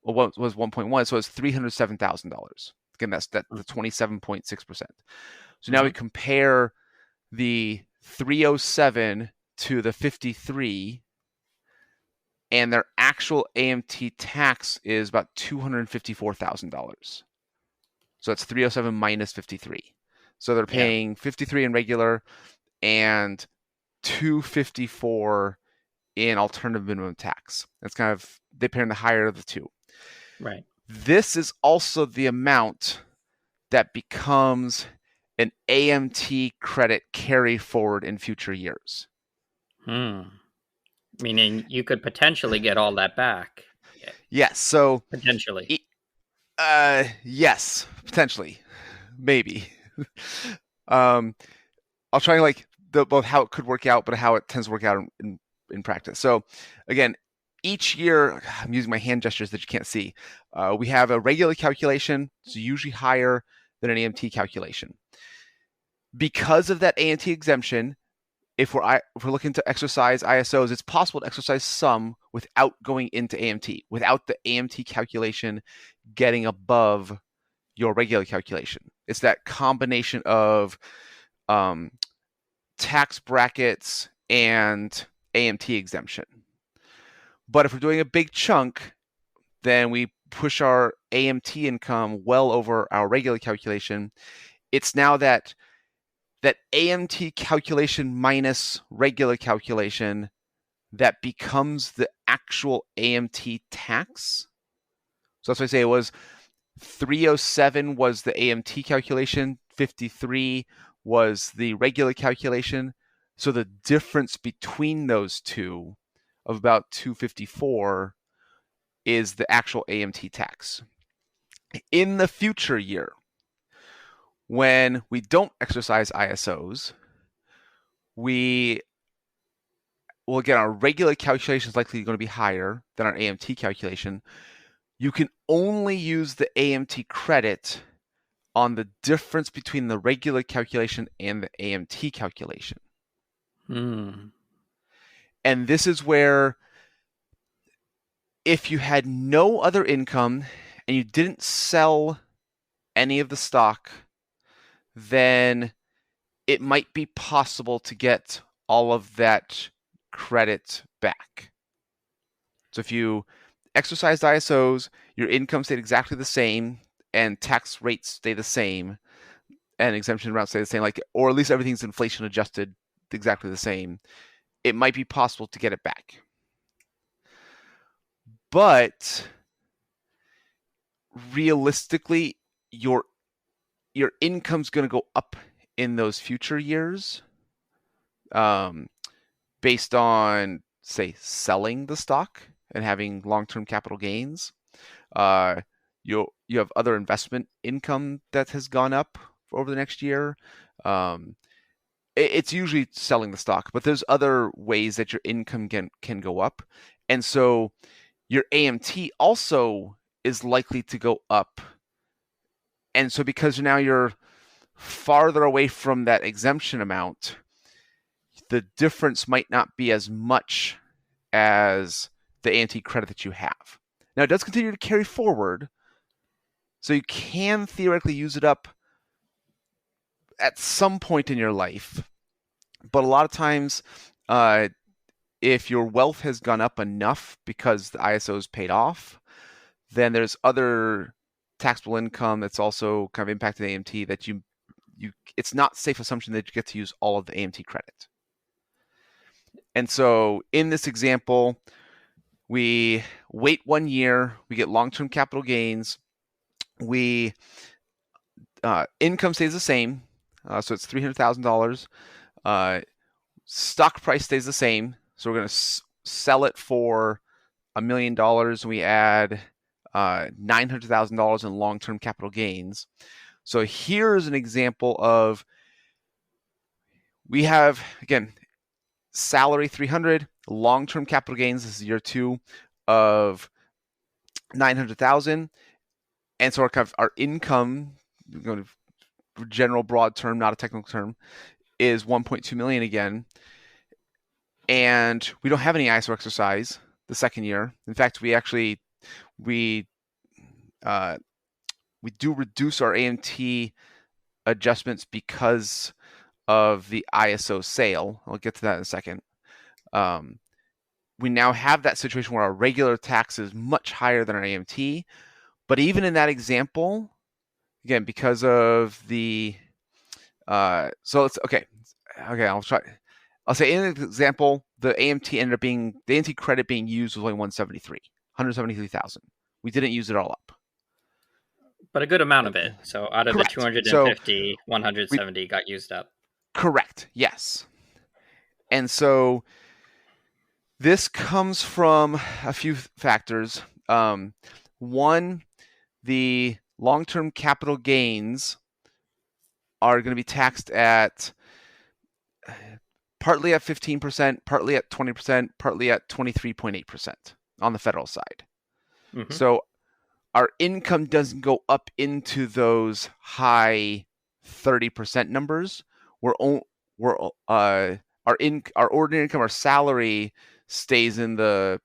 1.1, so it's $307,000. Again, that's the 27.6%. So now we compare the 307 to the 53, and their actual AMT tax is about $254,000. So that's 307 minus 53. So they're paying 53 in regular and 254 in alternative minimum tax. That's kind of they pay in the higher of the two. Right. This is also the amount that becomes an AMT credit carry forward in future years. Meaning you could potentially get all that back. Yes. So potentially. Yes, potentially, maybe. I'll try like both how it could work out, but how it tends to work out in practice. So again, each year, I'm using my hand gestures that you can't see. We have a regular calculation, it's usually higher than an AMT calculation. Because of that AMT exemption, if we're looking to exercise ISOs, it's possible to exercise some without going into AMT, without the AMT calculation getting above your regular calculation. It's that combination of tax brackets and AMT exemption. But if we're doing a big chunk, then we push our AMT income well over our regular calculation. It's now that AMT calculation minus regular calculation that becomes the actual AMT tax. So that's why I say it was 307 was the AMT calculation, 53 was the regular calculation. So the difference between those two of about 254 is the actual AMT tax. In the future year, when we don't exercise ISOs, we will get our regular calculation is likely going to be higher than our AMT calculation. you can only use the AMT credit on the difference between the regular calculation and the AMT calculation. Hmm. And this is where if you had no other income and you didn't sell any of the stock, then it might be possible to get all of that credit back. So if you exercised ISOs, your income stayed exactly the same, and tax rates stay the same, and exemption amounts stay the same, or at least everything's inflation adjusted exactly the same, it might be possible to get it back. But realistically, your income's going to go up in those future years, based on, say, selling the stock and having long-term capital gains. You have other investment income that has gone up over the next year. It's usually selling the stock, but there's other ways that your income can go up. And so your AMT also is likely to go up. And so because now you're farther away from that exemption amount, the difference might not be as much as the AMT credit that you have. Now, it does continue to carry forward, so you can theoretically use it up at some point in your life. But a lot of times, if your wealth has gone up enough because the ISO is paid off, then there's other taxable income that's also kind of impacted AMT that it's not a safe assumption that you get to use all of the AMT credit. And so in this example, we wait 1 year, we get long-term capital gains, income stays the same, so it's $300,000. Stock price stays the same, so we're going to sell it for $1 million, and we add $900,000 in long-term capital gains. So here's an example of, we have, again, salary 300, long-term capital gains, this is year 2 of 900,000, and so our income, going to general broad term, not a technical term, is 1.2 million again, and we don't have any ISO exercise the second year. In fact, we do reduce our AMT adjustments because of the ISO sale. I'll get to that in a second. We now have that situation where our regular tax is much higher than our AMT, but even in that example, again, because of the so it's okay. I'll say in the example, the AMT credit being used was only 173,000. We didn't use it all up. But a good amount of it. So out of Correct. The 250, 170 got used up. Correct. Yes. And so this comes from a few factors. One, the long-term capital gains are going to be taxed at partly at 15%, partly at 20%, partly at 23.8% on the federal side. Mm-hmm. So our income doesn't go up into those high 30% numbers. Our ordinary income, our salary, stays in the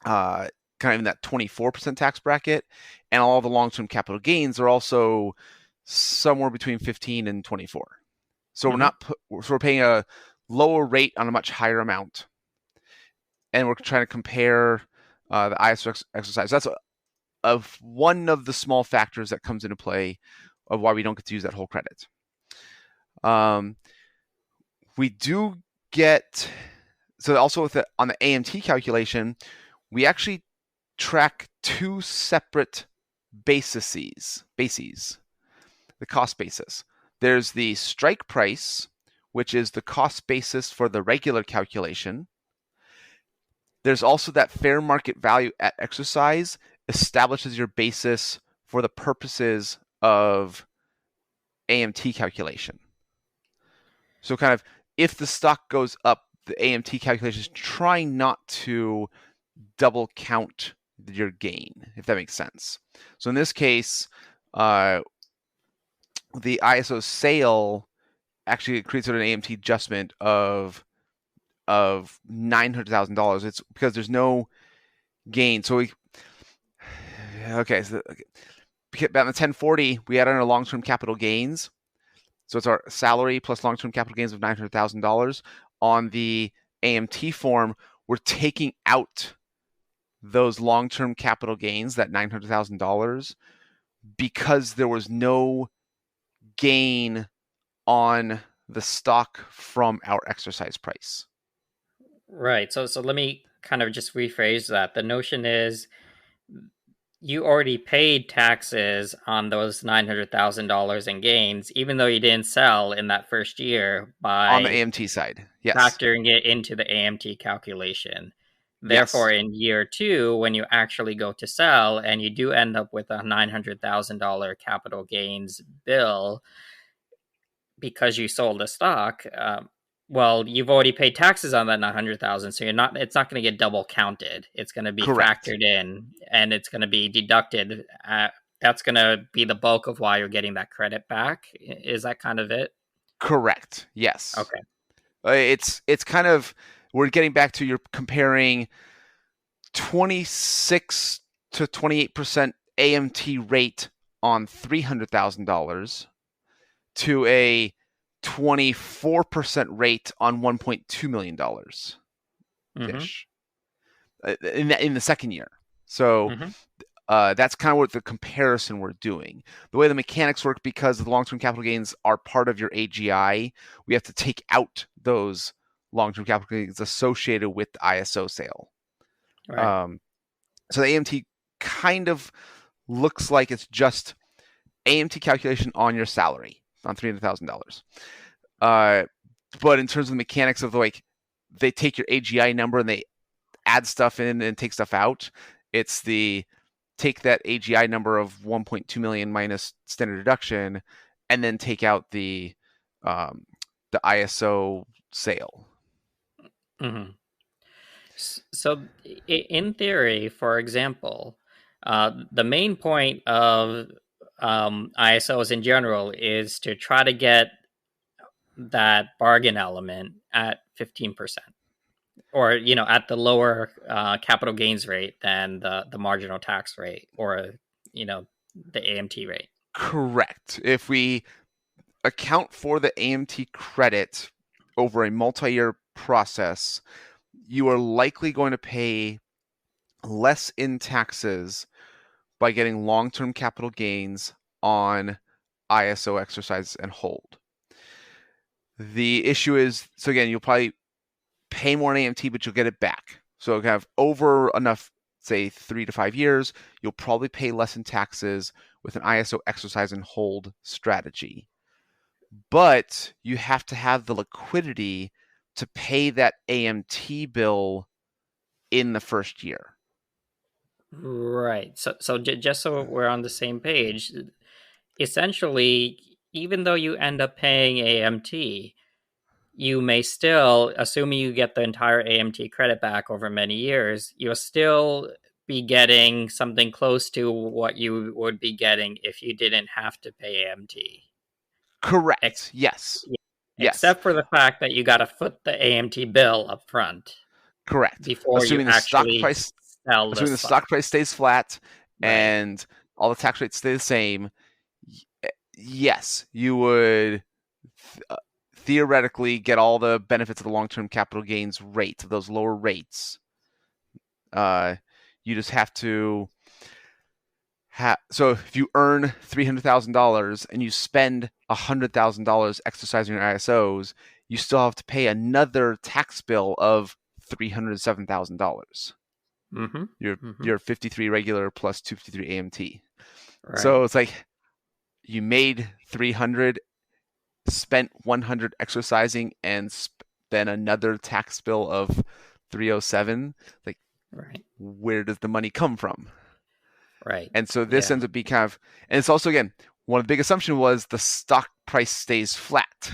kind of in that 24% tax bracket, and all the long-term capital gains are also somewhere between 15 and 24. So mm-hmm. We're paying a lower rate on a much higher amount, and we're trying to compare the ISO exercise. That's one of the small factors that comes into play of why we don't get to use that whole credit. We do get, so also on the AMT calculation, we actually track 2 separate bases, the cost basis. There's the strike price, which is the cost basis for the regular calculation. There's also that fair market value at exercise establishes your basis for the purposes of AMT calculation. So kind of, if the stock goes up, the AMT calculation is trying not to double count your gain, if that makes sense. So in this case, the ISO sale actually creates an AMT adjustment of $900,000. It's because there's no gain. So so about the 1040, we add on our long-term capital gains. So it's our salary plus long-term capital gains of $900,000. On the AMT form, we're taking out those long-term capital gains, that $900,000, because there was no gain on the stock from our exercise price. Right. So let me kind of just rephrase that. The notion is you already paid taxes on those $900,000 in gains, even though you didn't sell in that first year, by on the AMT side, yes, factoring it into the AMT calculation. Therefore, yes. in year 2, when you actually go to sell and you do end up with a $900,000 capital gains bill because you sold the stock, well, you've already paid taxes on that 900,000, so it's not going to get double counted. It's going to be Correct. factored in, and it's going to be deducted. That's going to be the bulk of why you're getting that credit back. Is that kind of it? Correct. Yes. Okay. It's kind of, we're getting back to, you're comparing 26 to 28% AMT rate on $300,000 to a 24% rate on $1.2 million ish in the second year. So that's kind of what the comparison we're doing. The way the mechanics work, because the long-term capital gains are part of your AGI, we have to take out those long-term capital gains associated with the ISO sale. Right. So the AMT kind of looks like it's just AMT calculation on your salary on $300,000. But in terms of the mechanics of, like, they take your AGI number and they add stuff in and take stuff out. It's take that AGI number of 1.2 million minus standard deduction, and then take out the ISO sale. Mm-hmm. So, in theory, for example, the main point of ISOs in general is to try to get that bargain element at 15%, or at the lower capital gains rate than the marginal tax rate, or the AMT rate. Correct. If we account for the AMT credit over a multi-year process, you are likely going to pay less in taxes by getting long-term capital gains on ISO exercise and hold. The issue is, so again, you'll probably pay more in AMT, but you'll get it back. So kind of over enough, say 3 to 5 years, you'll probably pay less in taxes with an ISO exercise and hold strategy. But you have to have the liquidity to pay that AMT bill in the first year. Right. So just so we're on the same page, essentially, even though you end up paying AMT, you may still, assuming you get the entire AMT credit back over many years, you'll still be getting something close to what you would be getting if you didn't have to pay AMT. Correct. Yes. Except for the fact that you got to foot the AMT bill up front. Correct. Before assuming you the actually assuming the stock price stays flat, right, and all the tax rates stay the same, yes, you would theoretically get all the benefits of the long-term capital gains rate, of those lower rates. You just have to so if you earn $300,000 and you spend $100,000 exercising your ISOs, you still have to pay another tax bill of $307,000. Your 53 regular plus 253 AMT. Right. So it's like you made 300, spent 100 exercising, and then another tax bill of 307. Like, right, where does the money come from? Right. And so this ends up being kind of, and it's also, again, one of the big assumptions was the stock price stays flat.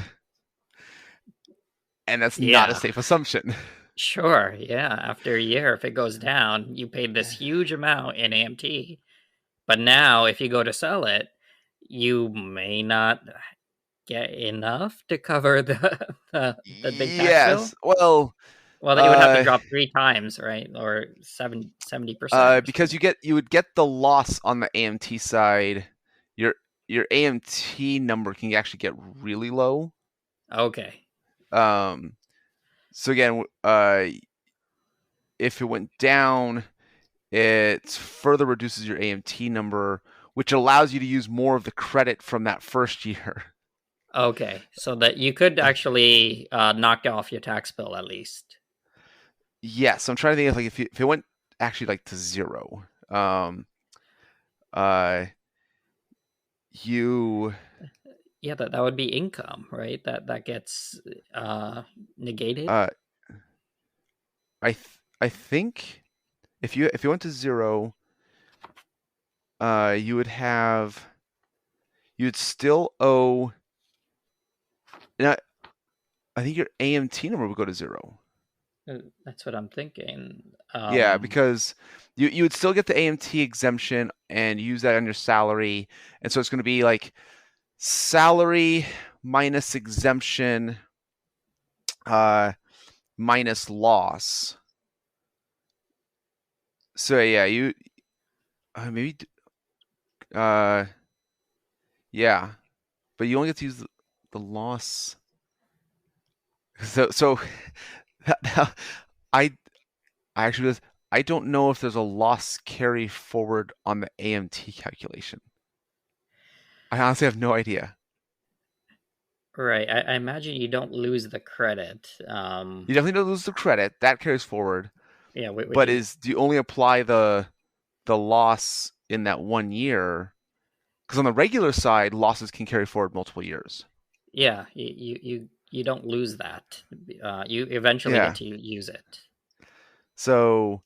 And that's not a safe assumption. Sure, yeah. After a year, if it goes down, you paid this huge amount in AMT, but now if you go to sell it, you may not get enough to cover the big tax bill. Yes. Well, Well, it would have to uh, drop 3 times, right? Or 70% or because something. you would get the loss on the AMT side. Your your AMT number can actually get really low. Okay. Um, so again, if it went down, it further reduces your AMT number, which allows you to use more of the credit from that first year. Okay. So that you could actually knock off your tax bill at least. Yes, I'm trying to think of like if it went actually like to zero, uh, you Yeah, that would be income, right? That gets negated. uh, I think if you went to zero, you would have you'd still owe. Now, I think your AMT number would go to zero. That's what I'm thinking. Yeah, because you would still get the AMT exemption and use that on your salary, and so it's going to be like salary minus exemption minus loss. So yeah, you maybe uh yeah, but you only get to use the loss. So I I actually I don't know if there's a loss carry forward on the AMT calculation. I honestly have no idea. Right. I imagine you don't lose the credit. You definitely don't lose the credit that carries forward, Yeah, which but is do you only apply the loss in that 1 year? Because on the regular side, losses can carry forward multiple years. yeah. You don't lose that. You eventually get Yeah. to use it. So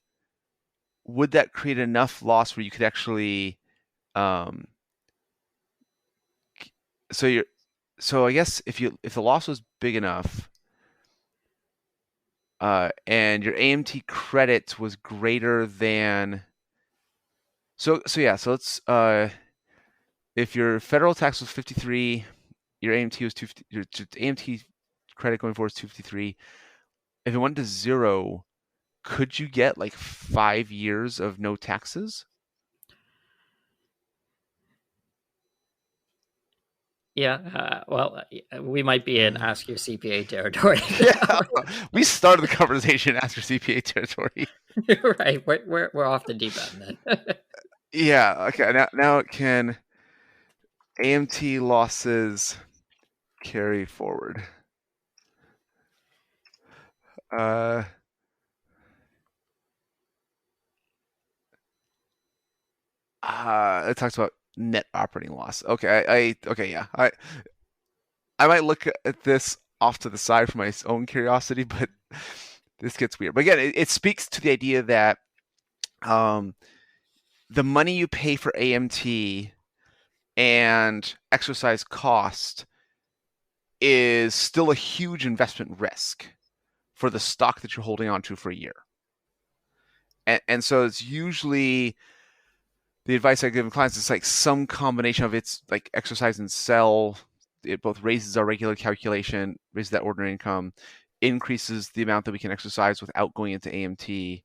would that create enough loss where you could actually um so you're so I guess if the loss was big enough and your AMT credit was greater than so yeah, so let's if your federal tax was 53, your AMT was 250, your AMT credit going forward is 253. If it went to zero, could you get like 5 years of no taxes? Yeah. Well, we might be in ask your CPA territory. Yeah, we started the conversation after CPA territory. Right. We're off the deep end then. Yeah, okay. Now it can AMT losses carry forward. Uh, it talks about net operating loss. Okay, okay, yeah. I might look at this off to the side for my own curiosity, but this gets weird. But again, it speaks to the idea that the money you pay for AMT and exercise cost is still a huge investment risk for the stock that you're holding onto for a year. And so it's usually the advice I give clients is like some combination of it's like exercise and sell. It both raises our regular calculation, raises that ordinary income, increases the amount that we can exercise without going into AMT.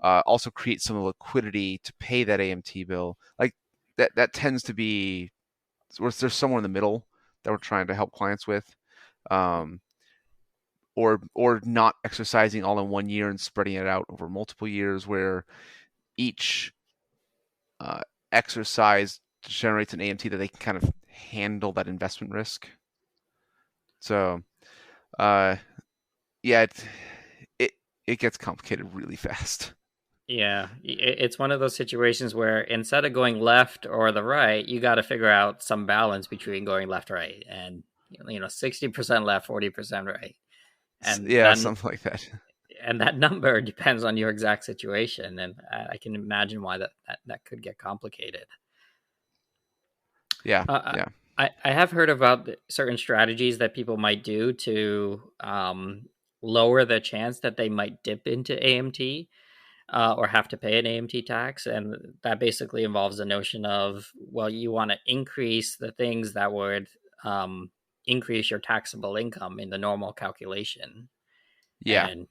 Also creates some liquidity to pay that AMT bill. Like that tends to be there's somewhere in the middle that we're trying to help clients with. Um, or not exercising all in 1 year and spreading it out over multiple years where each exercise generates an AMT that they can kind of handle that investment risk. So, uh, yeah, it it gets complicated really fast. Yeah, it's one of those situations where instead of going left or the right, you got to figure out some balance between going left, right, and 60% left, 40% right, and Yeah, then something like that. and that number depends on your exact situation, and I can imagine why that could get complicated. Yeah, Uh, yeah. I have heard about certain strategies that people might do to lower the chance that they might dip into AMT or have to pay an AMT tax. And that basically involves the notion of, well, you want to increase the things that would increase your taxable income in the normal calculation. Yeah. And,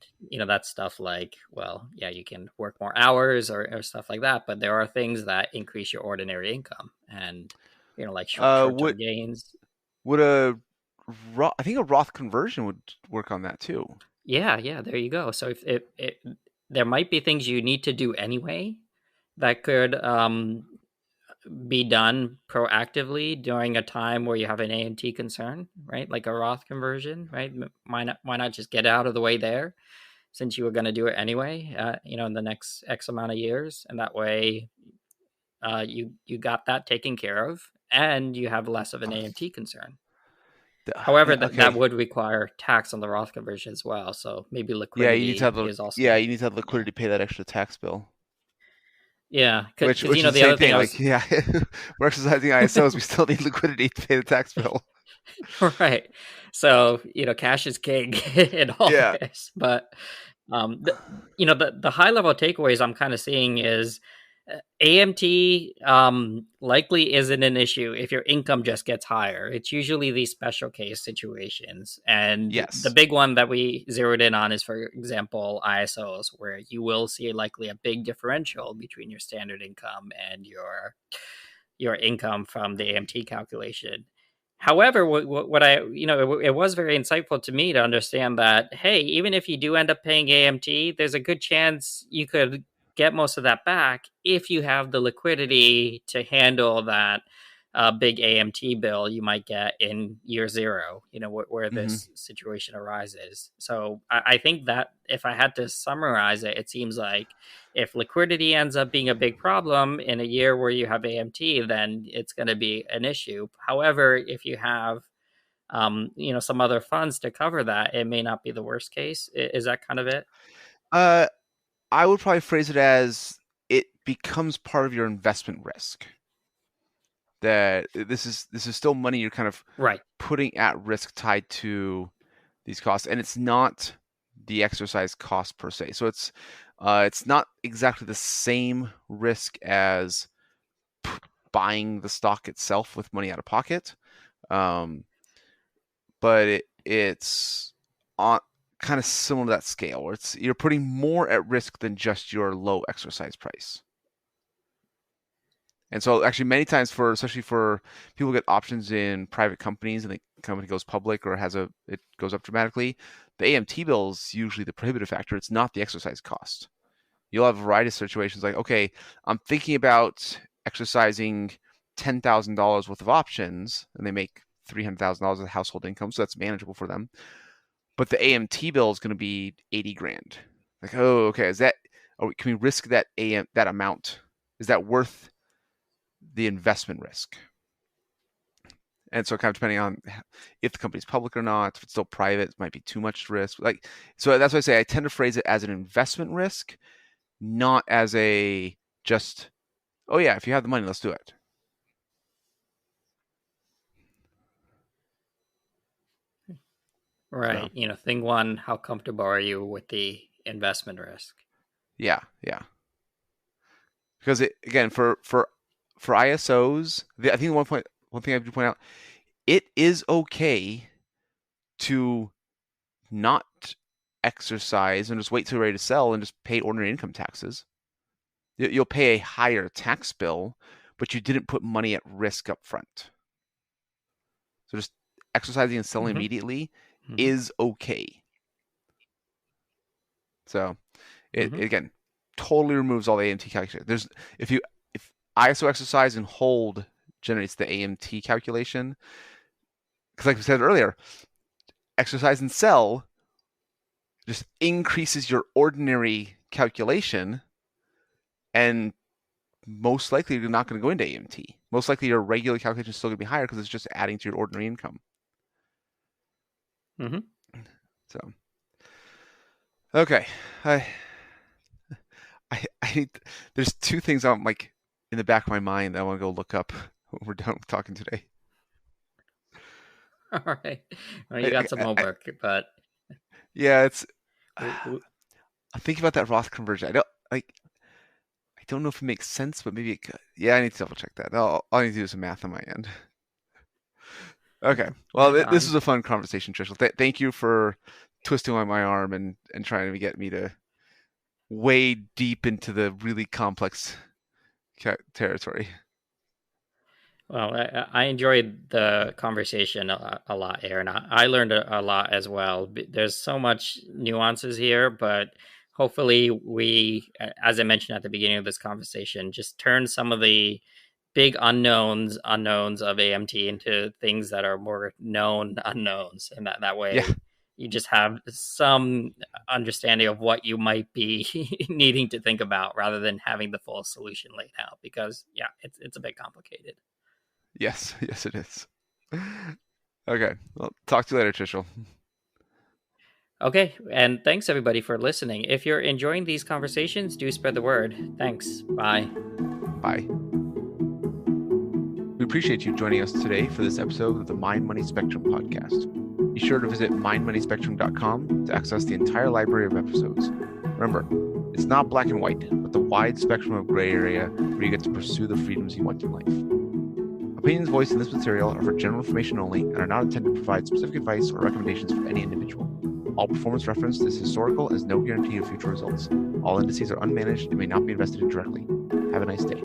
that's stuff like, well, yeah, you can work more hours or stuff like that. But there are things that increase your ordinary income and, like short-term Would gains. I think a Roth conversion would work on that too. Yeah, there you go. So if there might be things you need to do anyway that could be done proactively during a time where you have an AMT concern, right? Like a Roth conversion, right? Why not just get out of the way there, since you were going to do it anyway, in the next X amount of years, and that way, you got that taken care of, and you have less of an AMT concern. However, that would require tax on the Roth conversion as well. So maybe liquidity is also. Yeah, you need to have liquidity to pay that extra tax bill. Yeah, which is the other thing. We're exercising ISOs, we still need liquidity to pay the tax bill. Right. So cash is king in all this. But the high level takeaways I'm kind of seeing is AMT likely isn't an issue if your income just gets higher. It's usually these special case situations. And the big one that we zeroed in on is, for example, ISOs, where you will see likely a big differential between your standard income and your income from the AMT calculation. However, what it was very insightful to me to understand that, hey, even if you do end up paying AMT, there's a good chance you could get most of that back if you have the liquidity to handle that big AMT bill you might get in year zero, where this situation arises. So I think that if I had to summarize it, it seems like if liquidity ends up being a big problem in a year where you have AMT, then it's going to be an issue. However, if you have some other funds to cover that, it may not be the worst case. Is that kind of it? I would probably phrase it as it becomes part of your investment risk. That this is still money you're kind of putting at risk tied to these costs, and it's not the exercise cost per se. So it's not exactly the same risk as buying the stock itself with money out of pocket, but it's on kind of similar to that scale, where you're putting more at risk than just your low exercise price. And so actually many times, especially for people who get options in private companies and the company goes public or it goes up dramatically, the AMT bill is usually the prohibitive factor. It's not the exercise cost. You'll have a variety of situations like, okay, I'm thinking about exercising $10,000 worth of options, and they make $300,000 of household income, so that's manageable for them. But the AMT bill is going to be $80,000. Like, oh, okay, can we risk that amount? Is that worth the investment risk? And so kind of depending on if the company's public or not, if it's still private, it might be too much risk. So that's why I say I tend to phrase it as an investment risk, not as a just, oh yeah, if you have the money, let's do it. Right. So, thing one, how comfortable are you with the investment risk? Yeah. Because again, for ISOs, I think one thing I have to point out, it is okay to not exercise and just wait till you're ready to sell and just pay ordinary income taxes. You'll pay a higher tax bill, but you didn't put money at risk up front. So just exercising and selling immediately is okay. So it again totally removes all the AMT calculation. If ISO exercise and hold generates the AMT calculation, because like we said earlier, exercise and sell just increases your ordinary calculation, and most likely you're not going to go into AMT. Most likely your regular calculation is still going to be higher because it's just adding to your ordinary income. So, okay, I there's two things I'm like in the back of my mind that I want to go look up when we're done talking today. All right. Well, you got some homework, but Yeah, it's. W- w- I think about that Roth conversion. I don't like. I don't know if it makes sense, but maybe it could. Yeah, I need to double check that. I'll need to do some math on my end. Okay. Well, Right this on. was a fun conversation, Trishul. Thank you for twisting on my arm and trying to get me to wade deep into the really complex territory. Well, I enjoyed the conversation a lot, Aaron. I learned a lot as well. There's so much nuances here, but hopefully we, as I mentioned at the beginning of this conversation, just turn some of the big unknowns of AMT into things that are more known unknowns, and that Yeah. way you just have some understanding of what you might be needing to think about rather than having the full solution laid out, because yeah, it's a bit complicated. Yes. Yes, it is. Okay. Well, talk to you later, Trishul. Okay, and thanks everybody for listening. If you're enjoying these conversations, do spread the word. Thanks. Bye. Bye. We appreciate you joining us today for this episode of the Mind Money Spectrum podcast. Be sure to visit mindmoneyspectrum.com to access the entire library of episodes. Remember, it's not black and white, but the wide spectrum of gray area where you get to pursue the freedoms you want in life. Opinions voiced in this material are for general information only and are not intended to provide specific advice or recommendations for any individual. All performance referenced is historical as no guarantee of future results. All indices are unmanaged and may not be invested in directly. Have a nice day.